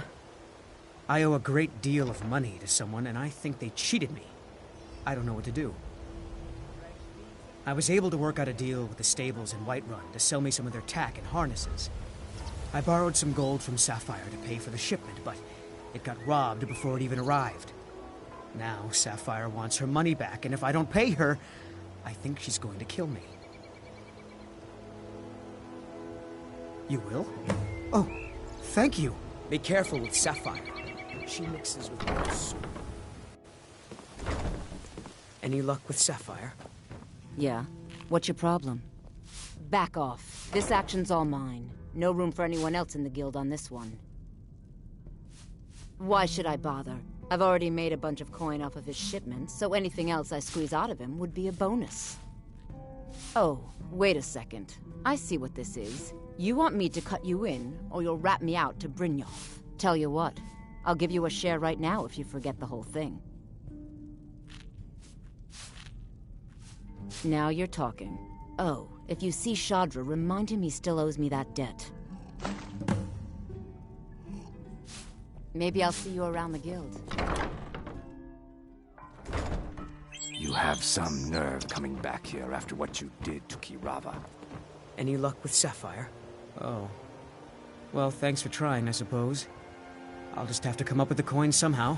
[SPEAKER 23] I owe a great deal of money to someone, and I think they cheated me. I don't know what to do. I was able to work out a deal with the stables in Whiterun to sell me some of their tack and harnesses. I borrowed some gold from Sapphire to pay for the shipment, but it got robbed before it even arrived. Now Sapphire wants her money back, and if I don't pay her, I think she's going to kill me. You will? Oh, thank you. Be careful with Sapphire. She mixes with my soup. Any luck with Sapphire?
[SPEAKER 19] Yeah. What's your problem? Back off. This action's all mine. No room for anyone else in the guild on this one. Why should I bother? I've already made a bunch of coin off of his shipments, so anything else I squeeze out of him would be a bonus. Oh, wait a second. I see what this is. You want me to cut you in, or you'll rat me out to Brynjolf. Tell you what, I'll give you a share right now if you forget the whole thing. Now you're talking. Oh, if you see Shadra, remind him he still owes me that debt. Maybe I'll see you around the guild.
[SPEAKER 5] You have some nerve coming back here after what you did to Kirava.
[SPEAKER 23] Any luck with Sapphire? Oh. Well, thanks for trying, I suppose. I'll just have to come up with the coin somehow.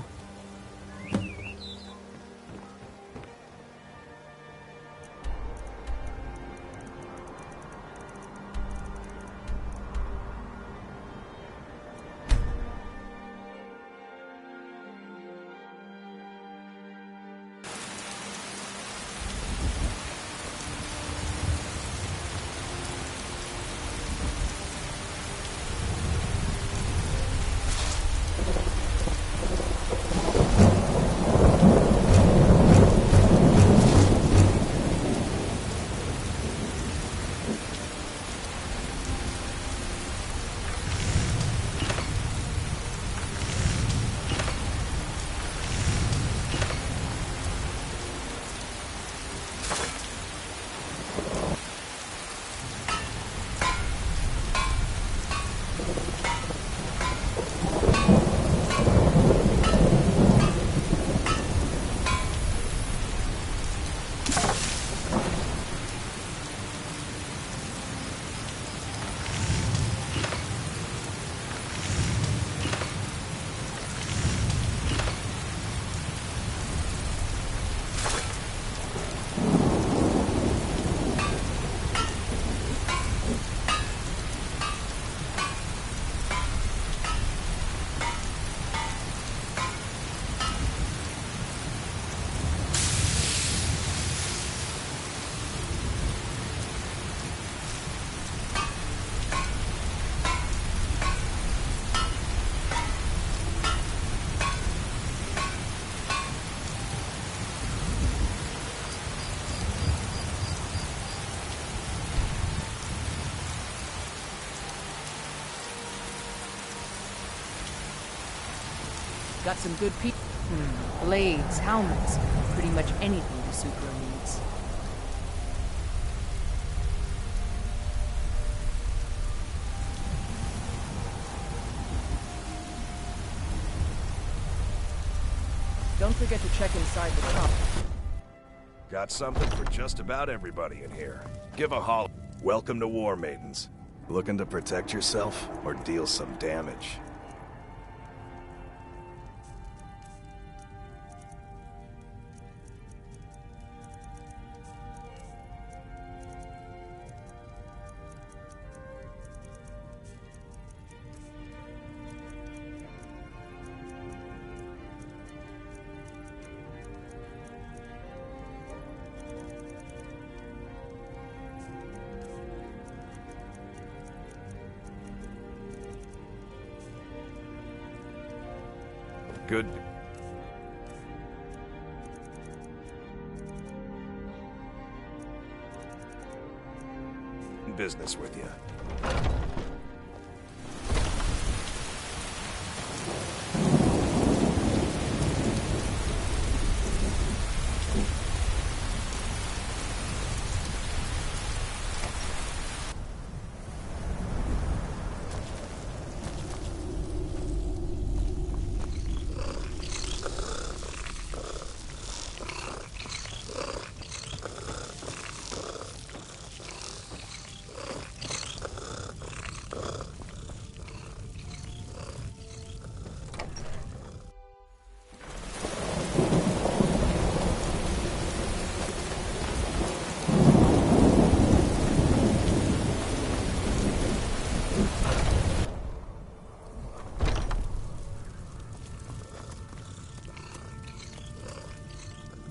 [SPEAKER 13] Got some good blades, helmets, pretty much anything to suit your needs. Don't forget to check inside the shop.
[SPEAKER 18] Got something for just about everybody in here. Give a holler. Welcome to War Maidens. Looking to protect yourself or deal some damage? Good. Business with you.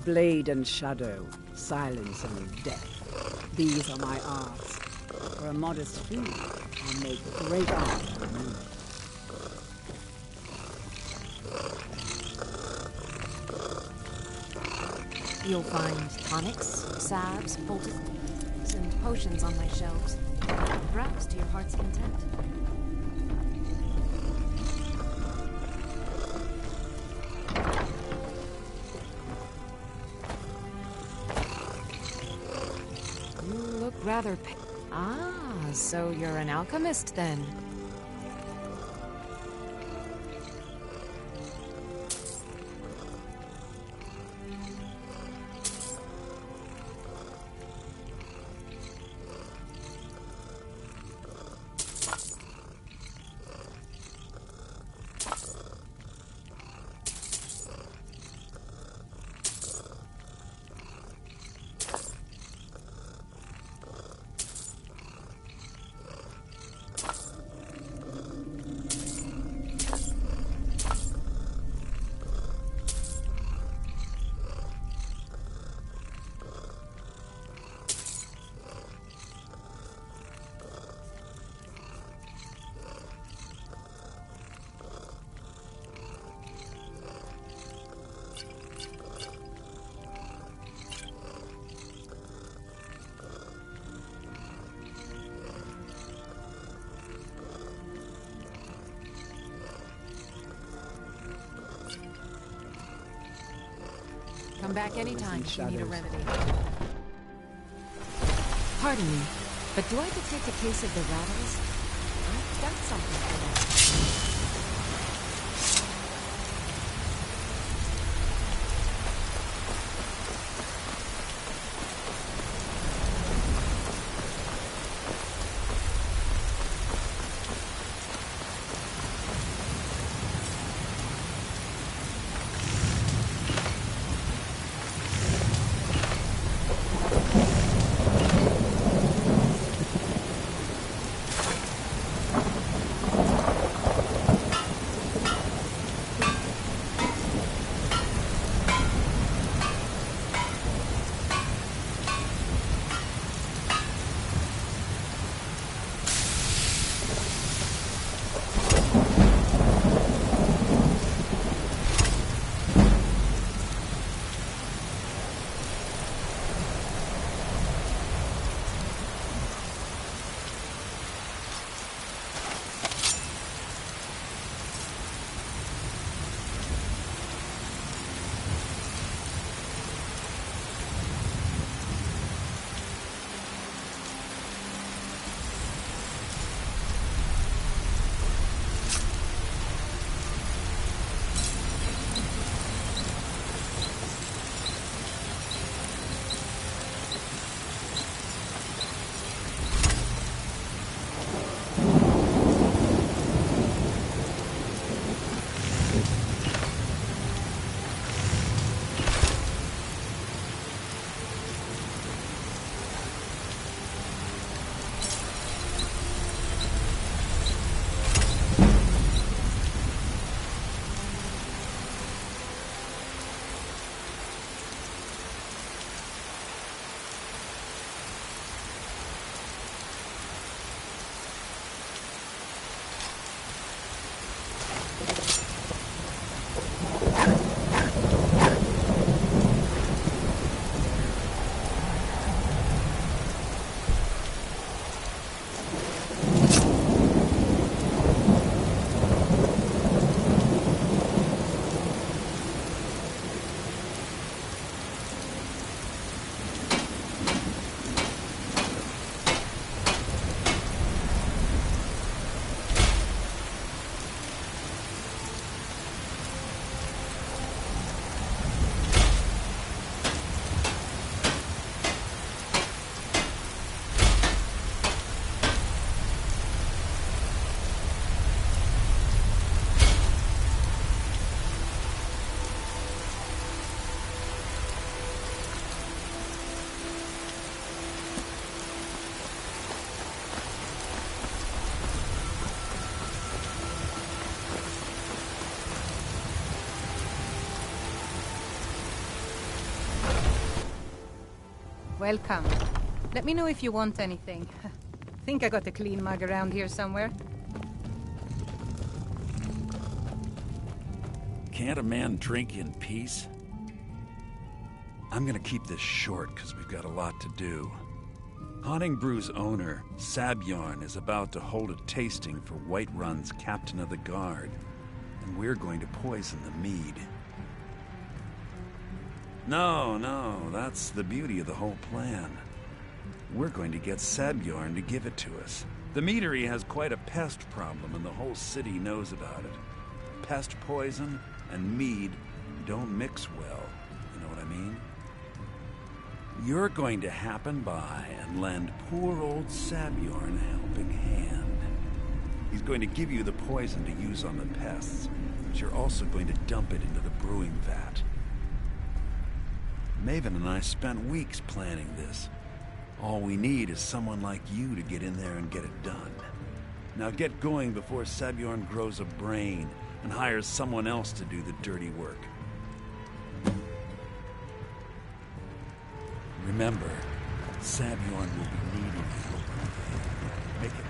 [SPEAKER 3] Blade and shadow, silence and death. These are my arts. For a modest fee, I make great art for you.
[SPEAKER 1] You'll find tonics, salves, poultices, and potions on my shelves. Browse to your heart's content. You look rather so you're an alchemist then. Come back anytime if you need a remedy. Pardon me, but do I detect a case of the rattles? I've got something for that.
[SPEAKER 22] Welcome. Let me know if you want anything. Think I got a clean mug around here somewhere.
[SPEAKER 7] Can't a man drink in peace? I'm gonna keep this short because we've got a lot to do. Haunting Brew's owner, Sabjorn, is about to hold a tasting for Whiterun's Captain of the Guard, and we're going to poison the mead. No, that's the beauty of the whole plan. We're going to get Sabjorn to give it to us. The meadery has quite a pest problem, and the whole city knows about it. Pest poison and mead don't mix well, you know what I mean? You're going to happen by and lend poor old Sabjorn a helping hand. He's going to give you the poison to use on the pests, but you're also going to dump it into the brewing vat. Maven and I spent weeks planning this. All we need is someone like you to get in there and get it done. Now get going before Sabjorn grows a brain and hires someone else to do the dirty work. Remember, Sabjorn will be needing you. Make it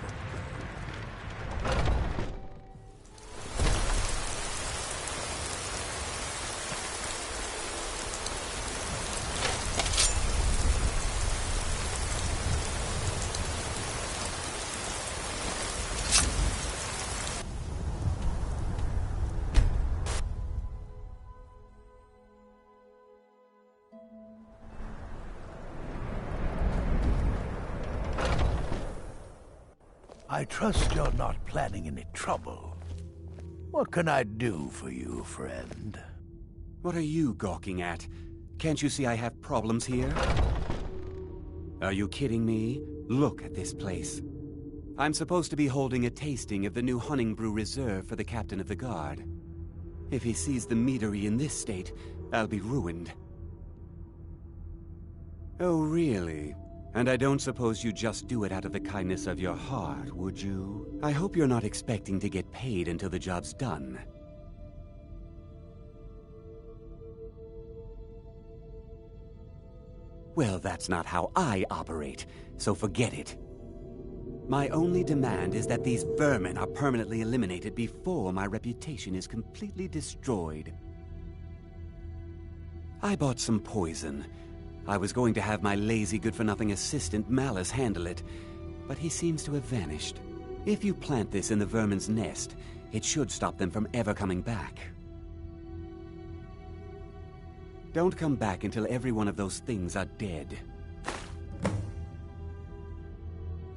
[SPEAKER 7] work.
[SPEAKER 6] I trust you're not planning any trouble. What can I do for you, friend?
[SPEAKER 16] What are you gawking at? Can't you see I have problems here? Are you kidding me? Look at this place. I'm supposed to be holding a tasting of the new Honningbrew Reserve for the Captain of the Guard. If he sees the meadery in this state, I'll be ruined. Oh, really? And I don't suppose you just do it out of the kindness of your heart, would you? I hope you're not expecting to get paid until the job's done. Well, that's not how I operate, so forget it. My only demand is that these vermin are permanently eliminated before my reputation is completely destroyed. I bought some poison. I was going to have my lazy, good-for-nothing assistant, Malice, handle it, but he seems to have vanished. If you plant this in the vermin's nest, it should stop them from ever coming back. Don't come back until every one of those things are dead.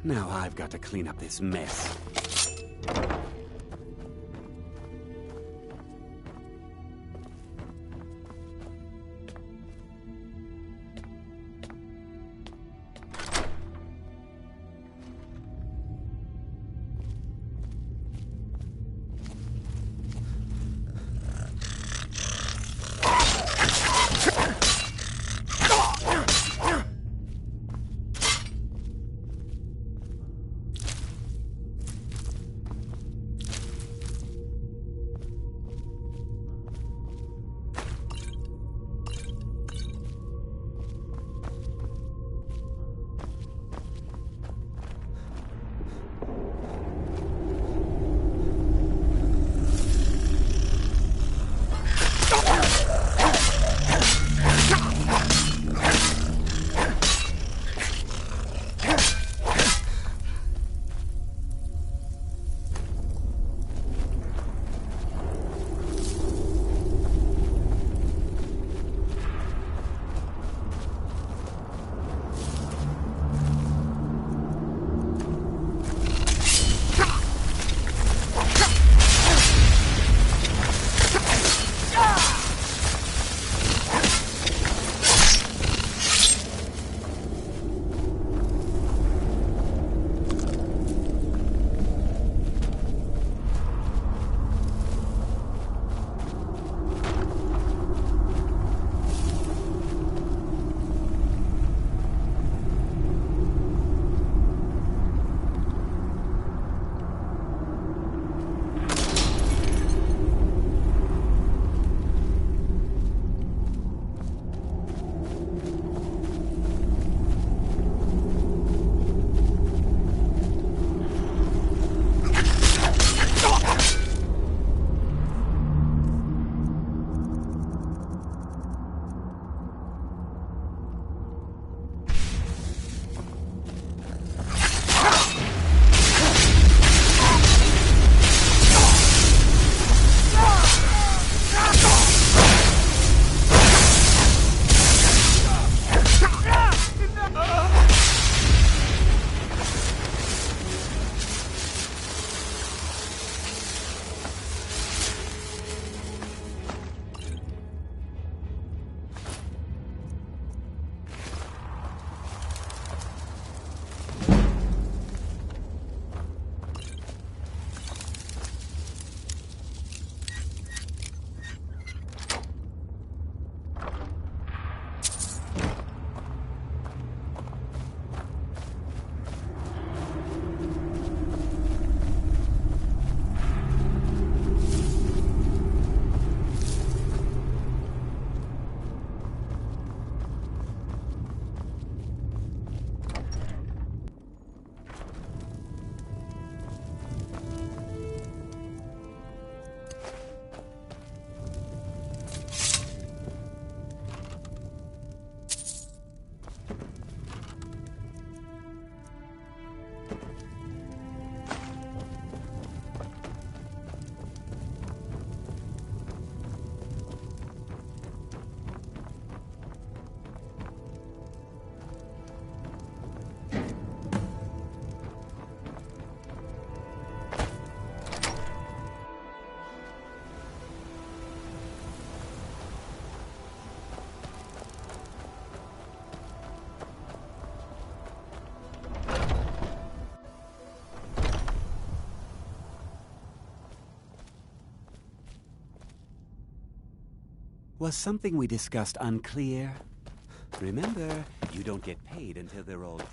[SPEAKER 16] Now I've got to clean up this mess. Was something we discussed unclear? Remember, you don't get paid until they're all dead.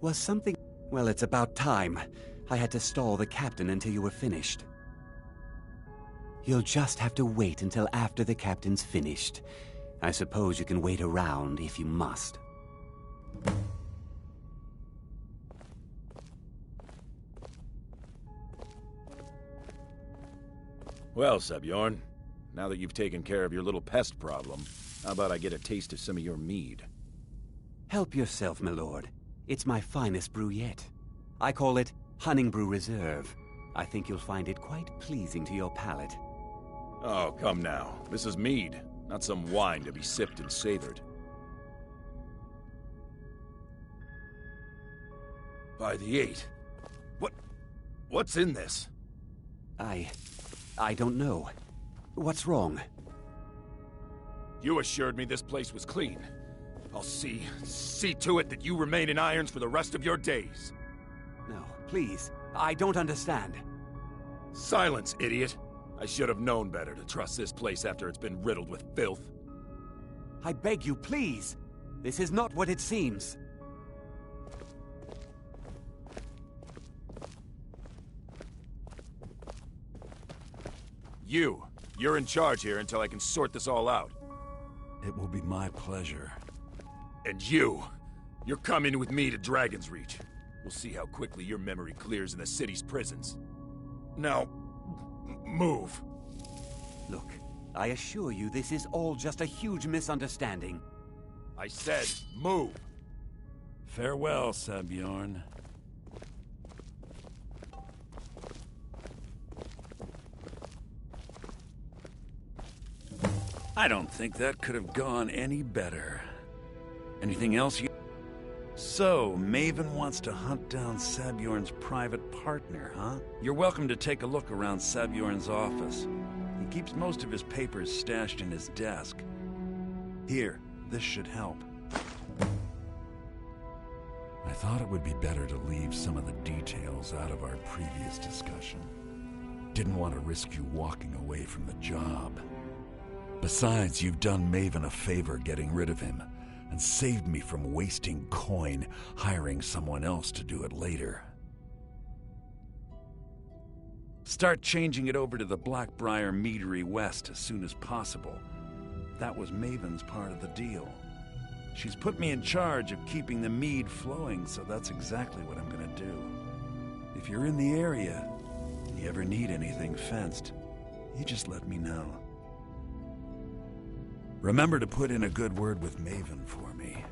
[SPEAKER 16] Was something... Well, it's about time. I had to stall the captain until you were finished. You'll just have to wait until after the captain's finished. I suppose you can wait around if you must.
[SPEAKER 4] Well, Sebjorn, now that you've taken care of your little pest problem, how about I get a taste of some of your mead?
[SPEAKER 16] Help yourself, my lord. It's my finest brew yet. I call it Honningbrew Reserve. I think you'll find it quite pleasing to your palate.
[SPEAKER 4] Oh, come now. This is mead, not some wine to be sipped and savored. By the 8. What's in this?
[SPEAKER 16] I don't know. What's wrong?
[SPEAKER 4] You assured me this place was clean. I'll see to it that you remain in irons for the rest of your days.
[SPEAKER 16] No, please. I don't understand.
[SPEAKER 4] Silence, idiot. I should have known better to trust this place after it's been riddled with filth.
[SPEAKER 16] I beg you, please. This is not what it seems.
[SPEAKER 4] You're in charge here until I can sort this all out.
[SPEAKER 7] It will be my pleasure.
[SPEAKER 4] And you're coming with me to Dragon's Reach. We'll see how quickly your memory clears in the city's prisons. Now, move.
[SPEAKER 16] Look, I assure you this is all just a huge misunderstanding.
[SPEAKER 4] I said, move.
[SPEAKER 7] Farewell, Sebjorn. I don't think that could have gone any better. Anything else you... So, Maven wants to hunt down Sebjorn's private partner, huh? You're welcome to take a look around Sebjorn's office. He keeps most of his papers stashed in his desk. Here, this should help. I thought it would be better to leave some of the details out of our previous discussion. Didn't want to risk you walking away from the job. Besides, you've done Maven a favor getting rid of him, and saved me from wasting coin hiring someone else to do it later. Start changing it over to the Blackbriar Meadery West as soon as possible. That was Maven's part of the deal. She's put me in charge of keeping the mead flowing, so that's exactly what I'm gonna do. If you're in the area, and you ever need anything fenced, you just let me know. Remember to put in a good word with Maven for me.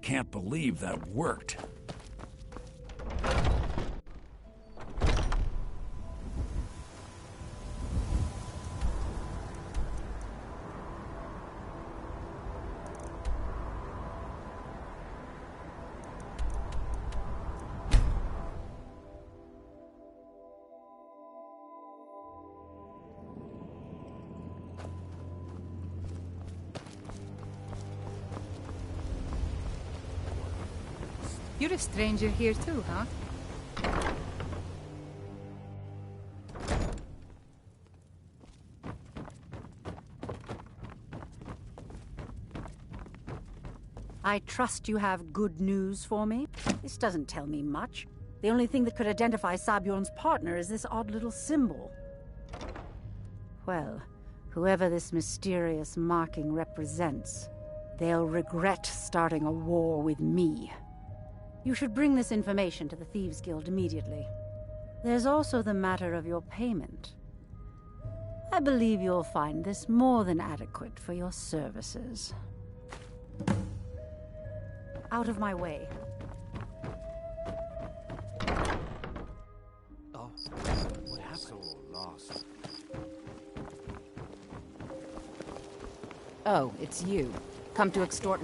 [SPEAKER 7] can't believe that worked.
[SPEAKER 22] You're a stranger here too, huh?
[SPEAKER 21] I trust you have good news for me. This doesn't tell me much. The only thing that could identify Sabjorn's partner is this odd little symbol. Well, whoever this mysterious marking represents, they'll regret starting a war with me. You should bring this information to the Thieves Guild immediately. There's also the matter of your payment. I believe you'll find this more than adequate for your services. Out of my way.
[SPEAKER 5] Oh, what happened? So lost.
[SPEAKER 13] Oh, it's you. Come to extort...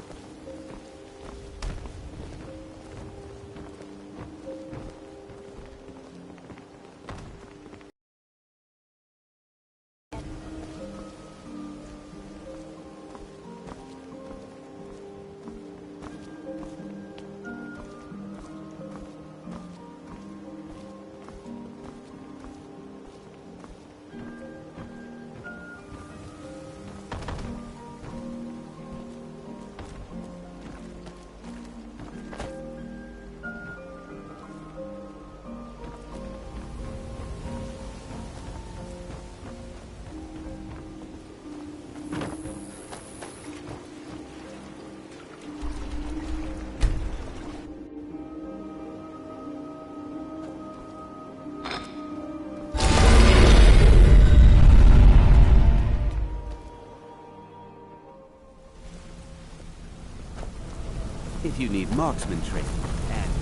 [SPEAKER 16] If you need marksman training, and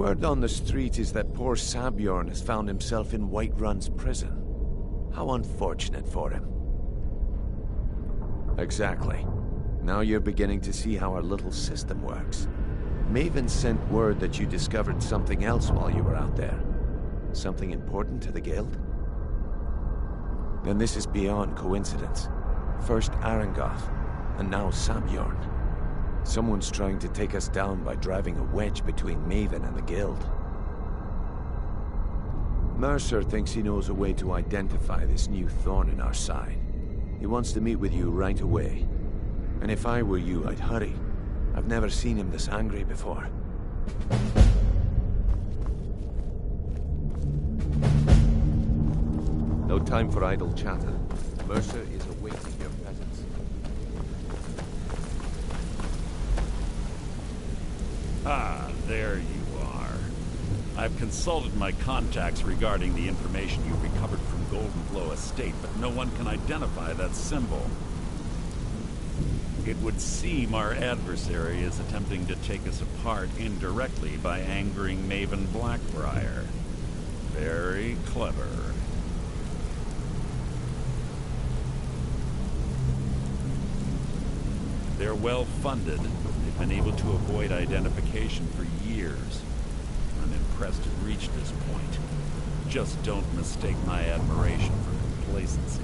[SPEAKER 4] Word on the street is that poor Sabjorn has found himself in Whiterun's prison. How unfortunate for him. Exactly. Now you're beginning to see how our little system works. Maven sent word that you discovered something else while you were out there. Something important to the guild? Then this is beyond coincidence. First Arangoth, and now Sabjorn. Someone's trying to take us down by driving a wedge between Maven and the Guild. Mercer thinks he knows a way to identify this new thorn in our side. He wants to meet with you right away. And if I were you, I'd hurry. I've never seen him this angry before. No time for idle chatter. Mercer is awaiting your presence.
[SPEAKER 12] Ah, there you are. I've consulted my contacts regarding the information you recovered from Golden Glow Estate, but no one can identify that symbol. It would seem our adversary is attempting to take us apart indirectly by angering Maven Blackbriar. Very clever. They're well funded. They've been able to avoid identification for years. I'm impressed it reached this point. Just don't mistake my admiration for complacency.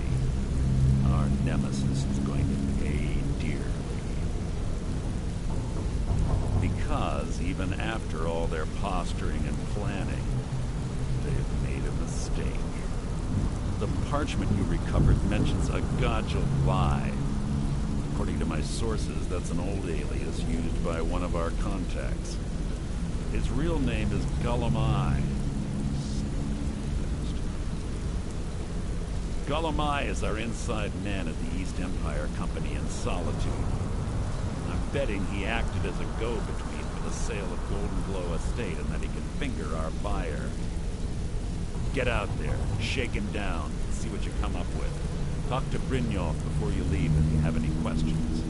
[SPEAKER 12] Our nemesis is going to pay dearly. Because even after all their posturing and planning, they've made a mistake. The parchment you recovered mentions a Godjal lie. According to my sources, that's an old alias used by one of our contacts. His real name is Gullumai. Gullumai is our inside man at the East Empire Company in Solitude. I'm betting he acted as a go-between for the sale of Golden Glow Estate and that he can finger our buyer. Get out there, shake him down, and see what you come up with. Talk to Brynjolf before you leave if you have any questions.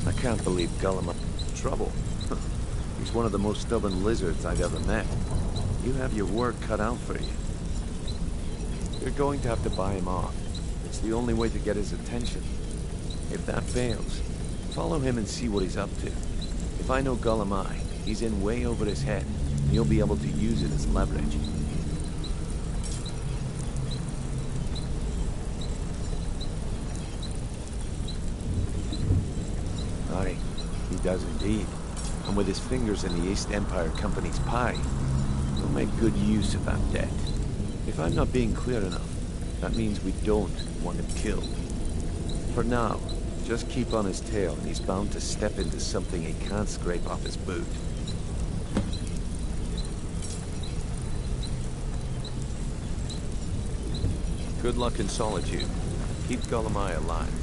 [SPEAKER 4] I can't believe Gullum trouble. He's one of the most stubborn lizards I've ever met. You have your work cut out for you. You're going to have to buy him off. It's the only way to get his attention. If that fails, follow him and see what he's up to. If I know Gullumai, he's in way over his head, and you'll be able to use it as leverage. Aye, he does indeed. And with his fingers in the East Empire Company's pie, he'll make good use of that debt. If I'm not being clear enough, that means we don't want him killed. For now, just keep on his tail, and he's bound to step into something he can't scrape off his boot. Good luck in Solitude. Keep Gullumai alive.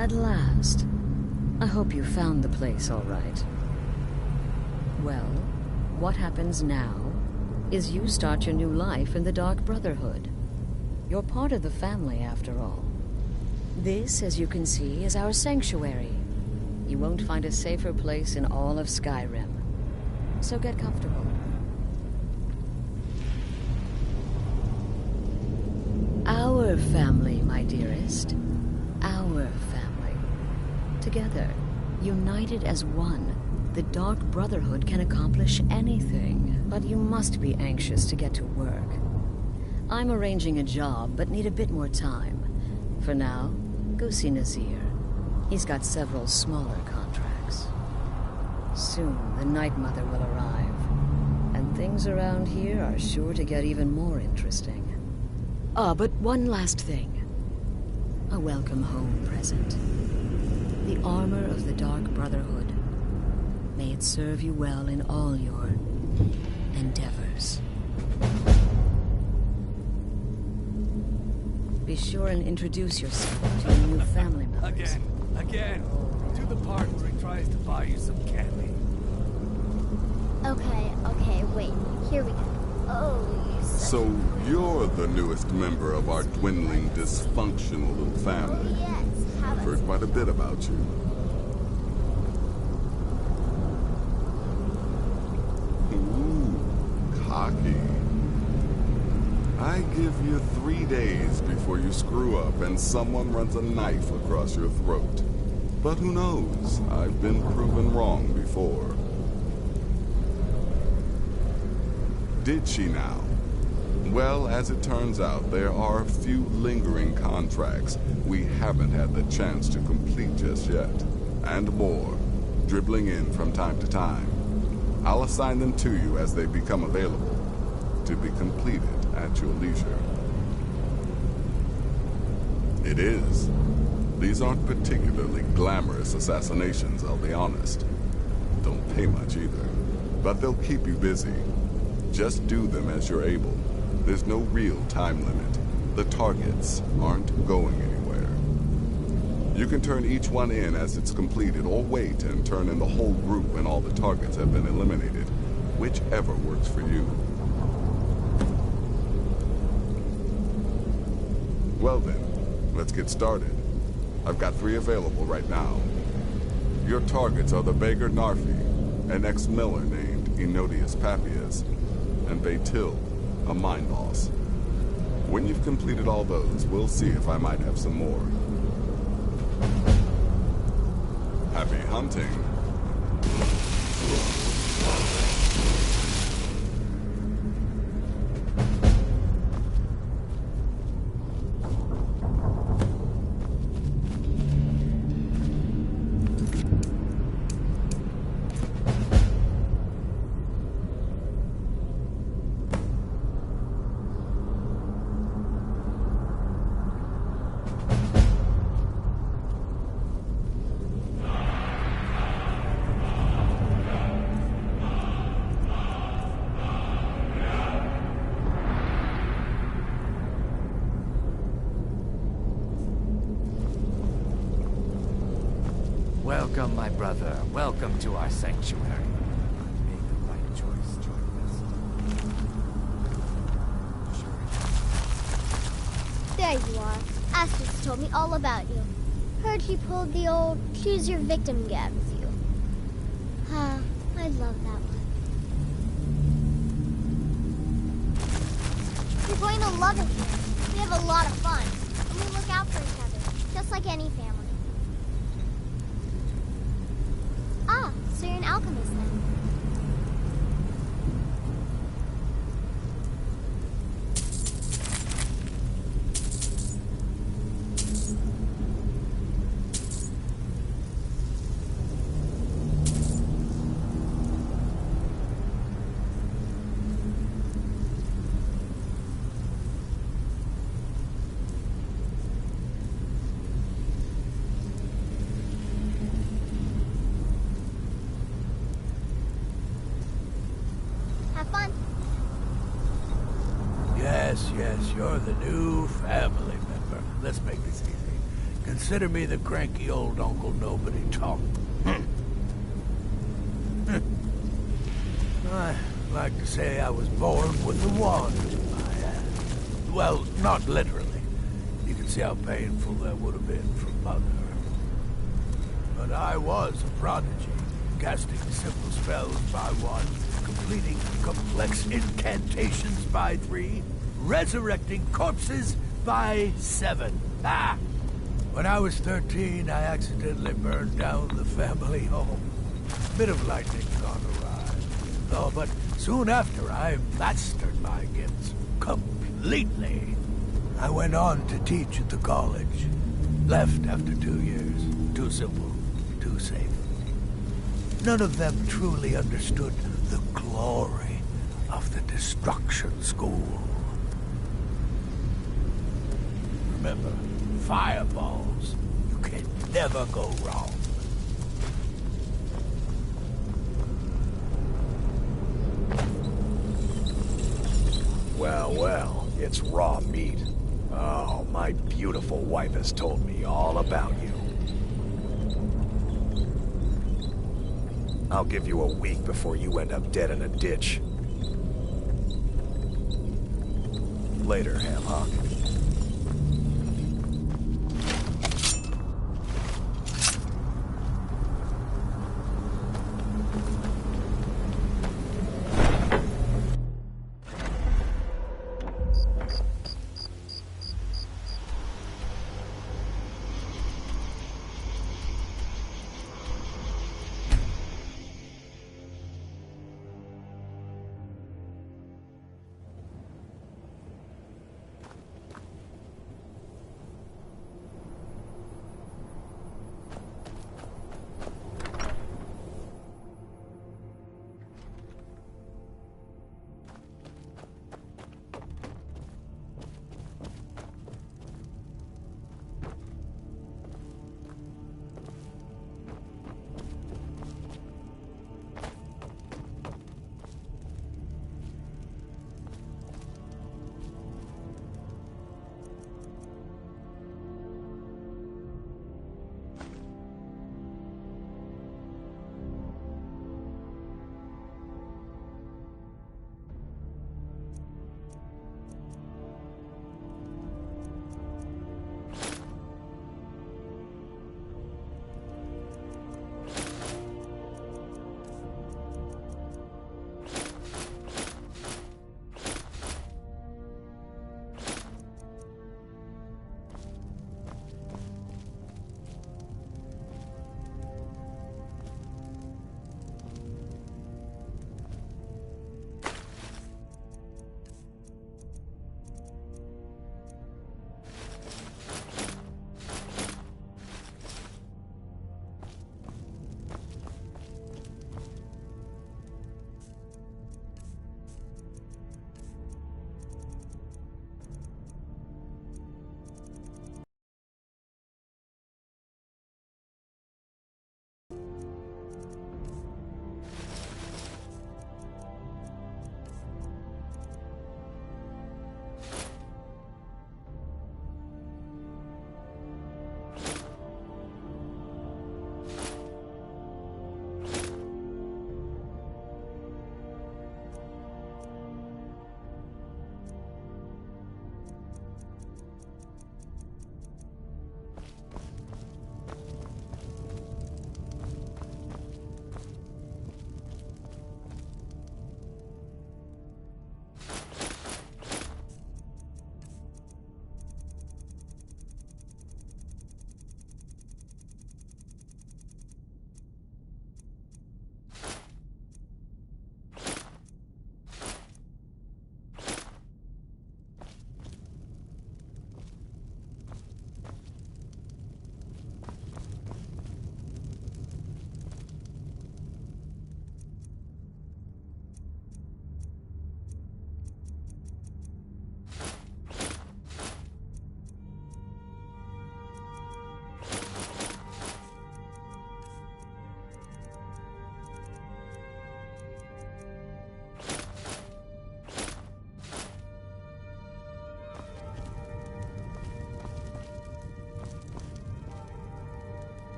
[SPEAKER 2] At last. I hope you found the place all right. Well, what happens now is you start your new life in the Dark Brotherhood. You're part of the family, after all. This, as you can see, is our sanctuary. You won't find a safer place in all of Skyrim. So get comfortable. Our family, my dearest. Our family. Together, united as one, the Dark Brotherhood can accomplish anything. But you must be anxious to get to work. I'm arranging a job, but need a bit more time. For now, go see Nazir. He's got several smaller contracts. Soon, the Night Mother will arrive. And things around here are sure to get even more interesting. But one last thing. A welcome home present. The armor of the Dark Brotherhood. May it serve you well in all your endeavors. Be sure and introduce yourself to your new family members.
[SPEAKER 6] Again. Do the part where he tries to buy you some candy.
[SPEAKER 10] Okay, wait. Here we go. Oh, you
[SPEAKER 11] So you're the newest member of our dwindling, dysfunctional little family.
[SPEAKER 10] yes.
[SPEAKER 11] I've heard quite a bit about you. Ooh, cocky. I give you 3 days before you screw up and someone runs a knife across your throat. But who knows? I've been proven wrong before. Did she now? Well, as it turns out, there are a few lingering contracts we haven't had the chance to complete just yet. And more, dribbling in from time to time. I'll assign them to you as they become available, to be completed at your leisure. It is. These aren't particularly glamorous assassinations, I'll be honest. Don't pay much either, but they'll keep you busy. Just do them as you're able. There's no real time limit. The targets aren't going anywhere. You can turn each one in as it's completed, or wait and turn in the whole group when all the targets have been eliminated. Whichever works for you. Well then, let's get started. I've got 3 available right now. Your targets are the beggar Narfi, an ex-miller named Enodius Papias, and Baytil, a mine boss. When you've completed all those, we'll see if I might have some more. Happy hunting.
[SPEAKER 5] Welcome, my brother. Welcome to our sanctuary. You made the right choice joining us.
[SPEAKER 10] There you are. Astrid told me all about you. Heard you pulled the old choose your victim gag with you. Ah, I love that one. You're going to love it here. We have a lot of fun. And we look out for each other, just like any family. Ah, so you're an alchemist then.
[SPEAKER 6] consider me the cranky old Uncle Nobody talk. I like to say I was born with a wand in my hand. Well, not literally. You can see how painful that would have been for Mother. But I was a prodigy, casting simple spells by one, completing complex incantations by 3, resurrecting corpses by 7. Ah! When I was 13, I accidentally burned down the family home. Bit of lightning gone awry. Oh, but soon after, I mastered my gifts completely. I went on to teach at the college. Left after 2 years. Too simple, too safe. None of them truly understood the glory of the Destruction School. Remember, fireballs. You can never go wrong.
[SPEAKER 18] Well, well, it's raw meat. Oh, my beautiful wife has told me all about you. I'll give you a week before you end up dead in a ditch. Later, Hamhock.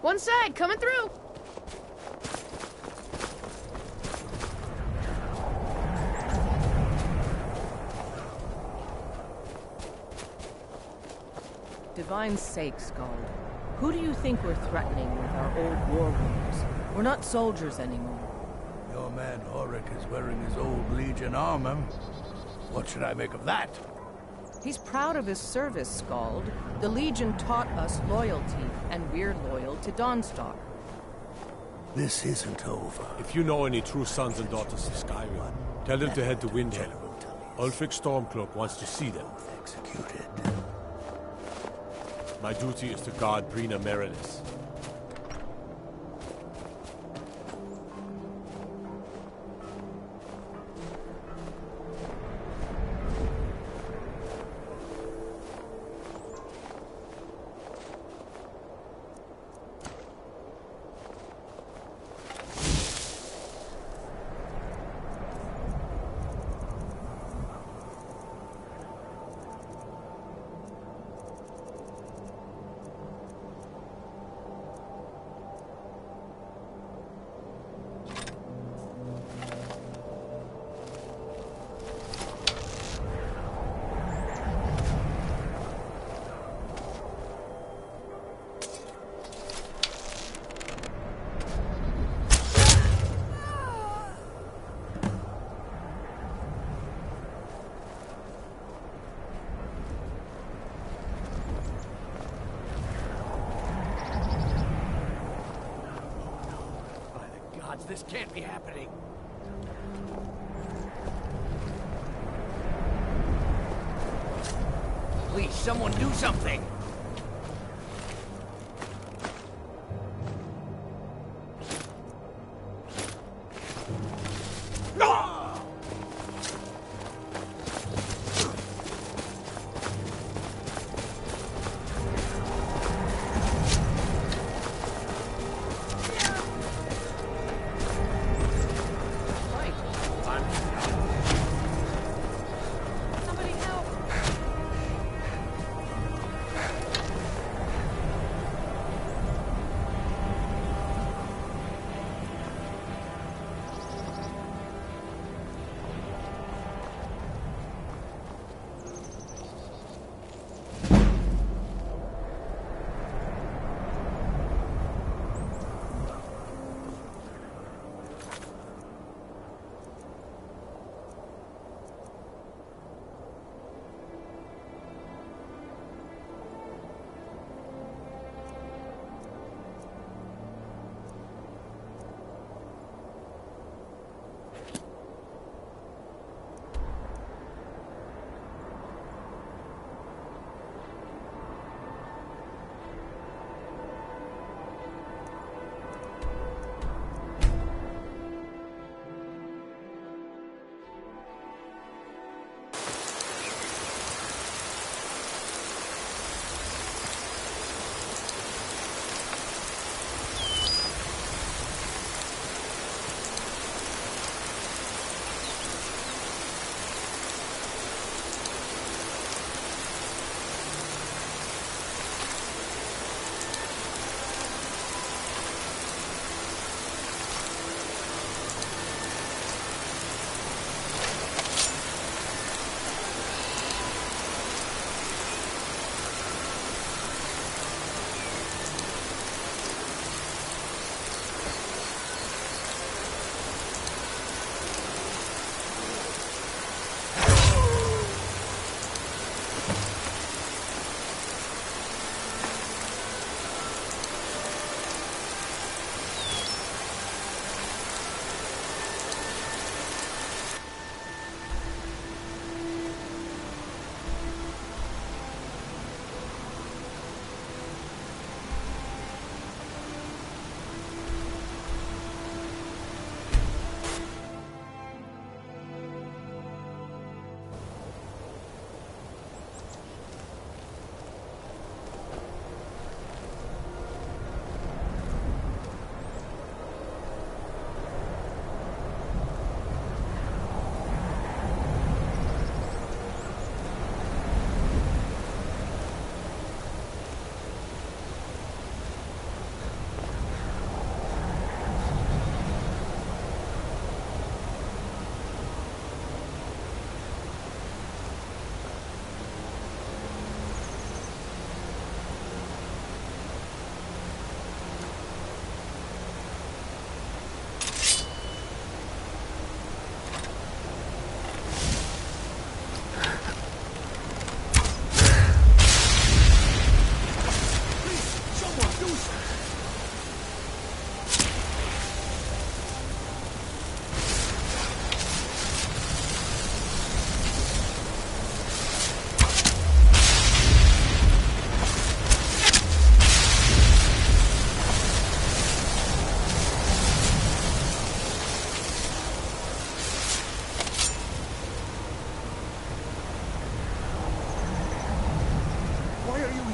[SPEAKER 14] One side, coming through!
[SPEAKER 15] Divine's sake, Skald. Who do you think we're threatening with our old war wounds? We're not soldiers anymore.
[SPEAKER 6] Your man Auric is wearing his old Legion armor. What should I make of that?
[SPEAKER 15] He's proud of his service, Skald. The Legion taught us loyalty, and we're loyal to Dawnstar.
[SPEAKER 6] This isn't over.
[SPEAKER 17] If you know any true sons and daughters of Skyrim, tell them to head to Windhelm. Ulfric Stormcloak wants to see them.
[SPEAKER 6] Executed.
[SPEAKER 17] My duty is to guard Brina Meredith.
[SPEAKER 6] This can't be happening.
[SPEAKER 24] Please, someone do something!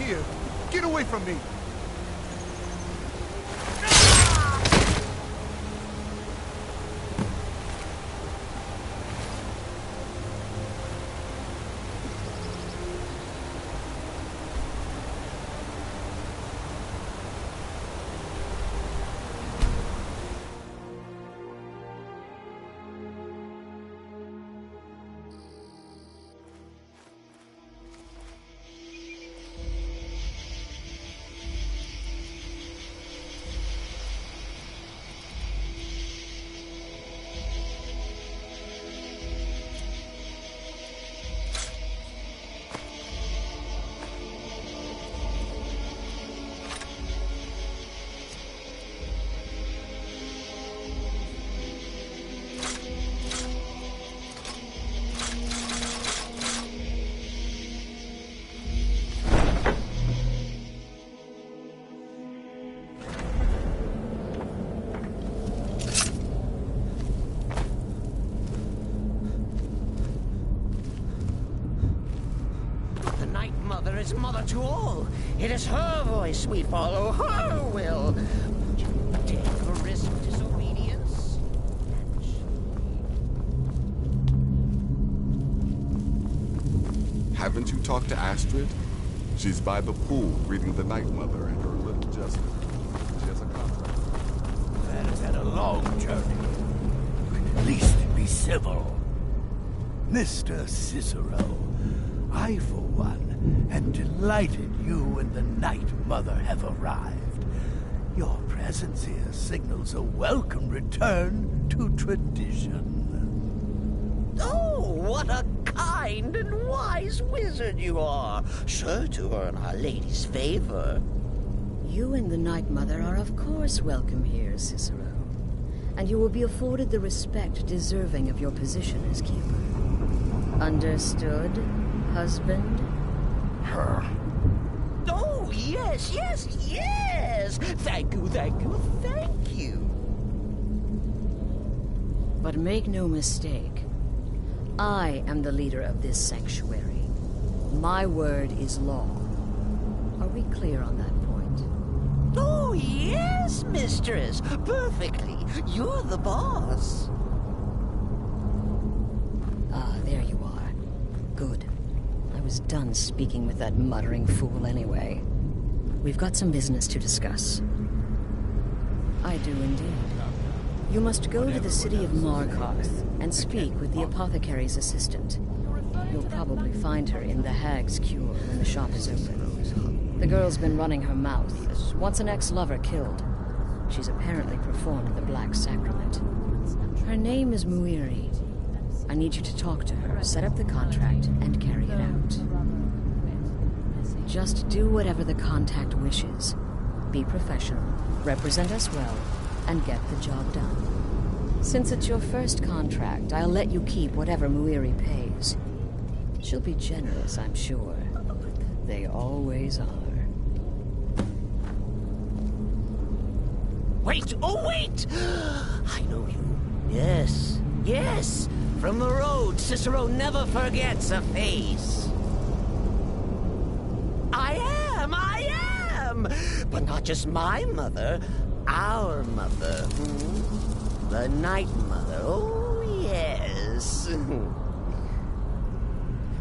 [SPEAKER 6] here! Get away from me!
[SPEAKER 8] Is mother to all. It is her voice we follow, her will. Would you take the risk of disobedience?
[SPEAKER 11] Haven't you talked to Astrid? She's by the pool greeting the Night Mother and her little Jester. She has a contract.
[SPEAKER 6] That has had a long journey. At least be civil. Mr. Cicero, I, for one, am delighted you and the Night Mother have arrived. Your presence here signals a welcome return to tradition.
[SPEAKER 8] Oh, what a kind and wise wizard you are, sure to earn Our Lady's favor.
[SPEAKER 2] You and the Night Mother are of course welcome here, Cicero. And you will be afforded the respect deserving of your position as keeper. Understood, husband?
[SPEAKER 8] Oh, yes, yes, yes! Thank you, thank you, thank you!
[SPEAKER 2] But make no mistake, I am the leader of this sanctuary. My word is law. Are we clear on that point?
[SPEAKER 8] Oh, yes, mistress! Perfectly! You're the boss!
[SPEAKER 2] Ah, there you are. Good. I was done speaking with that muttering fool anyway. We've got some business to discuss. I do indeed. You must go to the city of Markarth and speak with the apothecary's assistant. You'll probably find her in the Hag's Cure when the shop is open. The girl's been running her mouth. Once an ex-lover killed. She's apparently performed the Black Sacrament. Her name is Muiri. I need you to talk to her, set up the contract, and carry it out. Just do whatever the contact wishes. Be professional, represent us well, and get the job done. Since it's your first contract, I'll let you keep whatever Muiri pays. She'll be generous, I'm sure. They always are.
[SPEAKER 8] Wait! Oh, wait! I know you. Yes, yes! From the road, Cicero never forgets a face. I am! But not just my mother, our mother. The Night Mother, oh yes.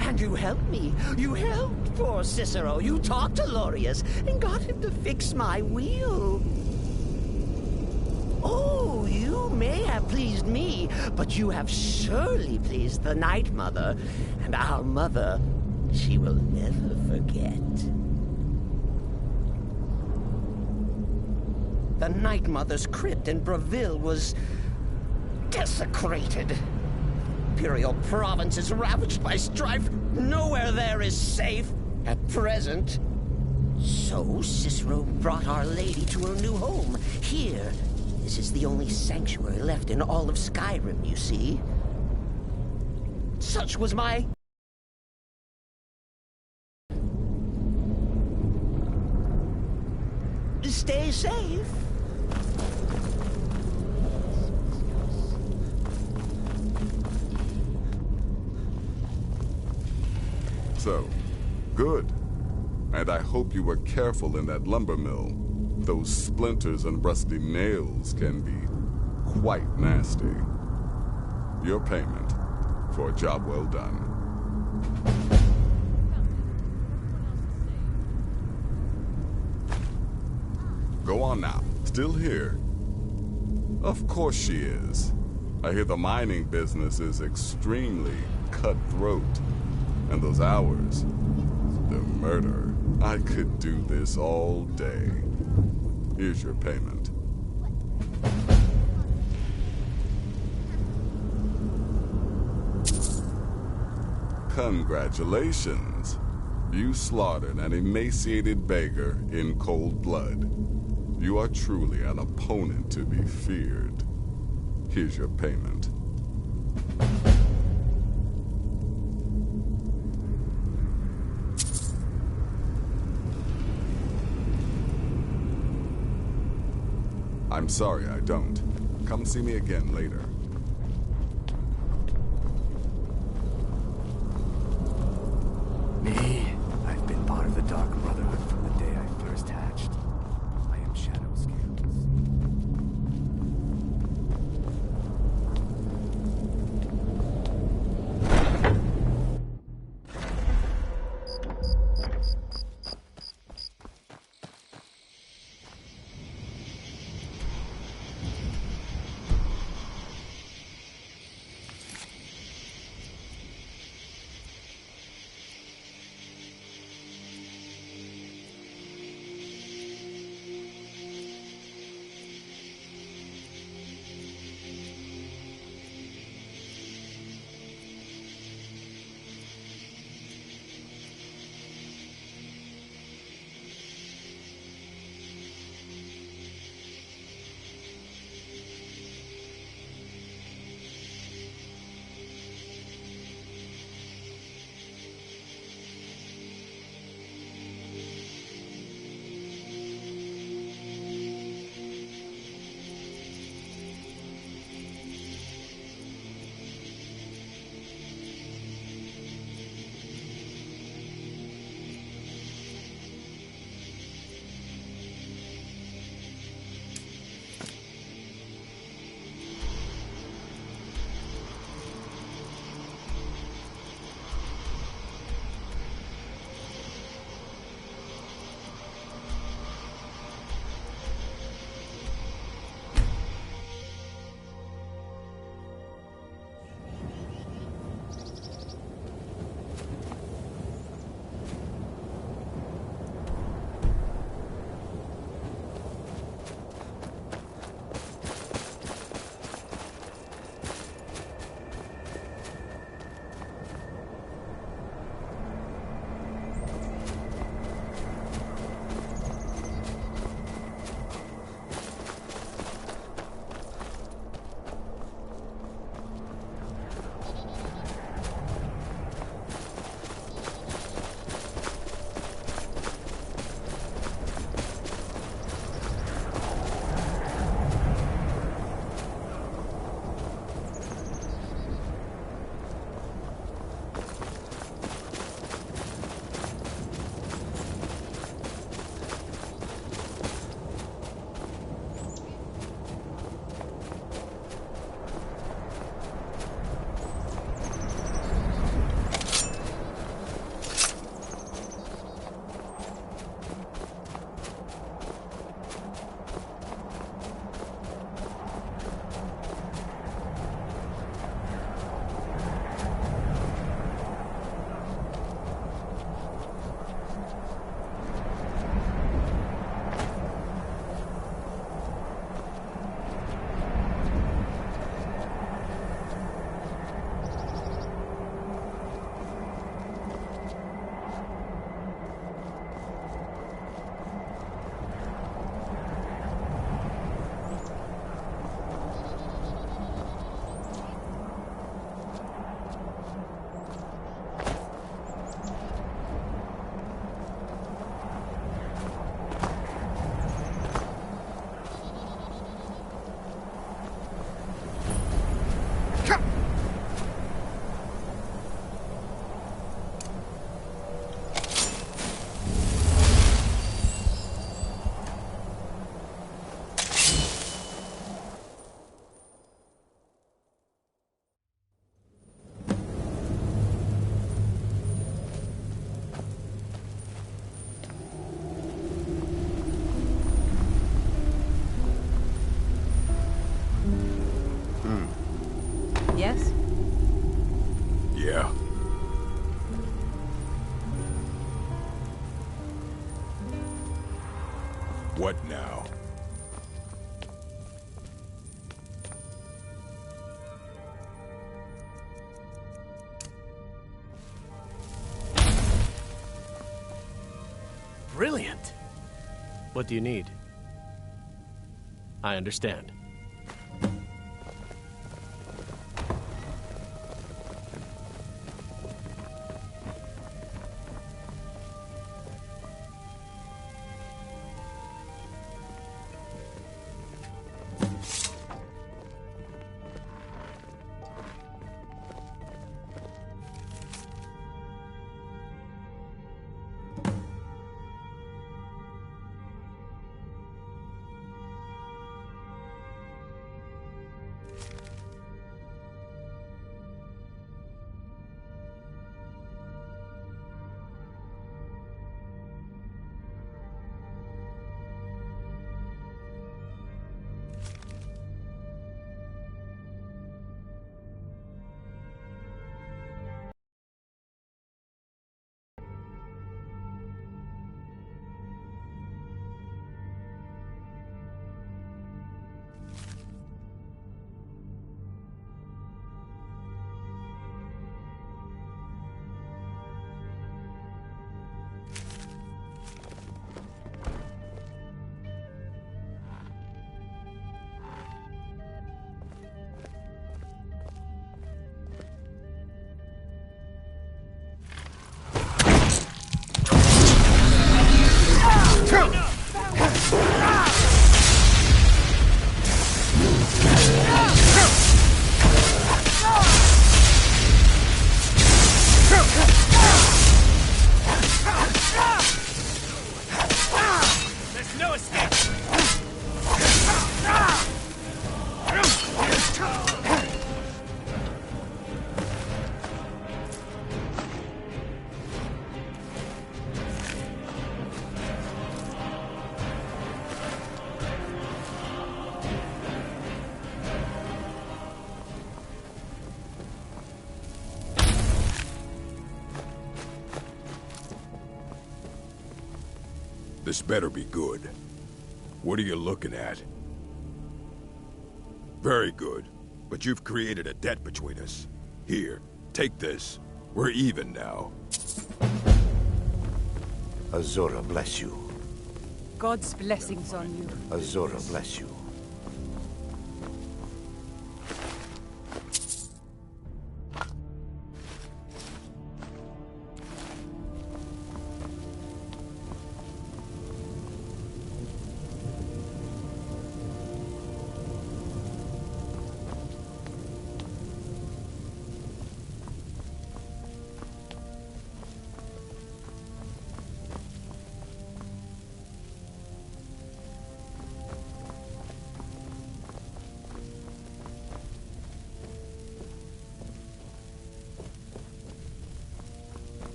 [SPEAKER 8] And you helped me. You helped poor Cicero. You talked to Lorius and got him to fix my wheel. Oh, you may have pleased me, but you have surely pleased the Night Mother. And our mother, she will never forget. The Night Mother's crypt in Breville was desecrated. Imperial province is ravaged by strife. Nowhere there is safe at present. So Cicero brought Our Lady to her new home. Here, this is the only sanctuary left in all of Skyrim, you see. Such was my... Stay safe.
[SPEAKER 11] So, good. And I hope you were careful in that lumber mill. Those splinters and rusty nails can be quite nasty. Your payment for a job well done. Go on now. Still here? Of course she is. I hear the mining business is extremely cutthroat. And those hours, the murder. I could do this all day. Here's your payment. Congratulations. You slaughtered an emaciated beggar in cold blood. You are truly an opponent to be feared. Here's your payment. I'm sorry I don't. Come see me again later.
[SPEAKER 5] Me? I've been part of the Dark Brotherhood from the day I first hatched. I am Shadow Scales.
[SPEAKER 9] What now?
[SPEAKER 14] Brilliant! What do you need? I understand.
[SPEAKER 19] There's no escape!
[SPEAKER 9] This better be good. What are you looking at? Very good. But you've created a debt between us. Here, take this. We're even now.
[SPEAKER 20] Azura bless you.
[SPEAKER 22] God's blessings on you.
[SPEAKER 20] Azura bless you.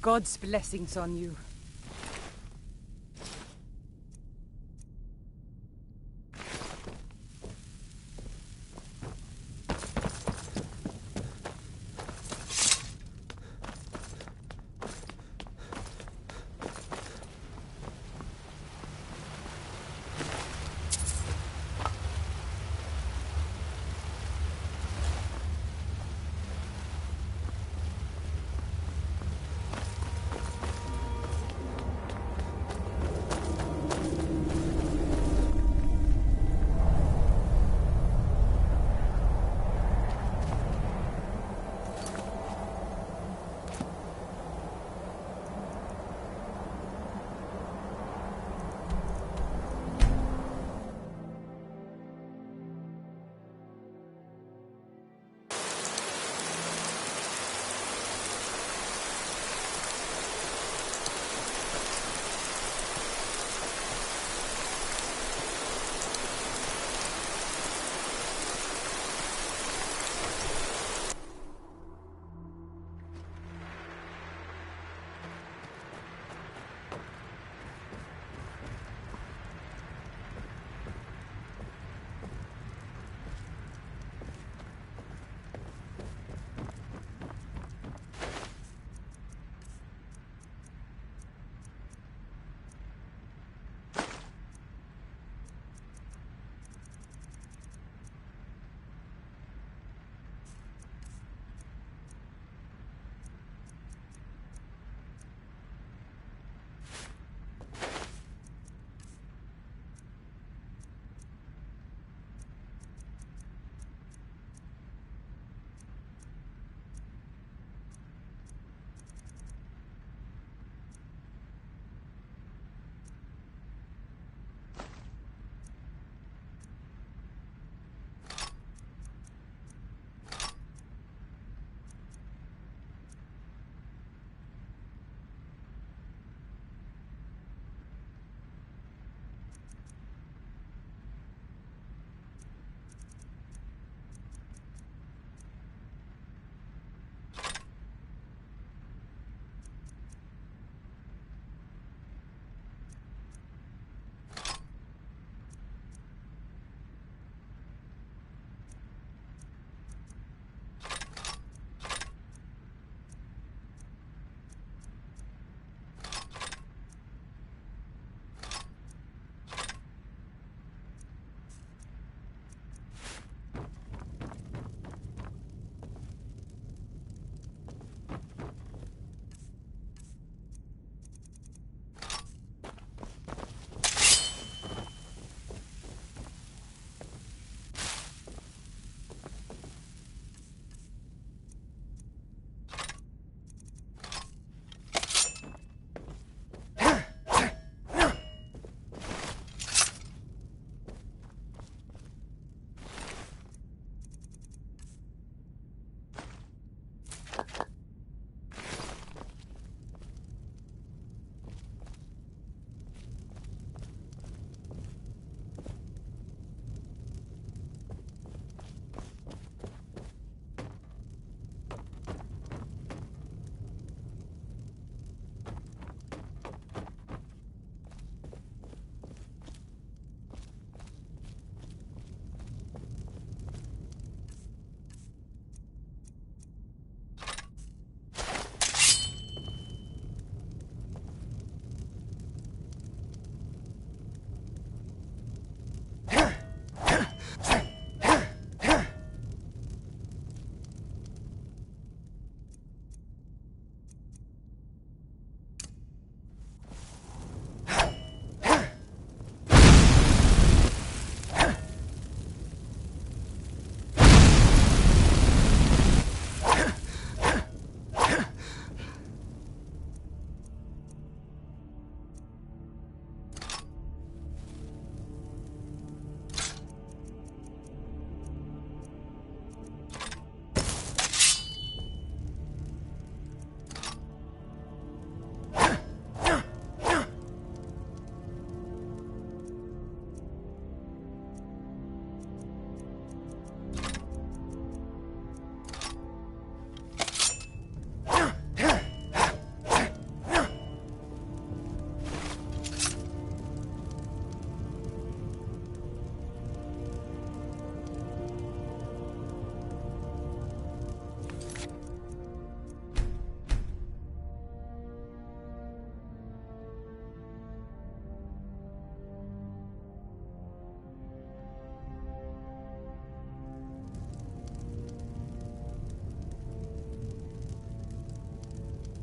[SPEAKER 22] God's blessings on you.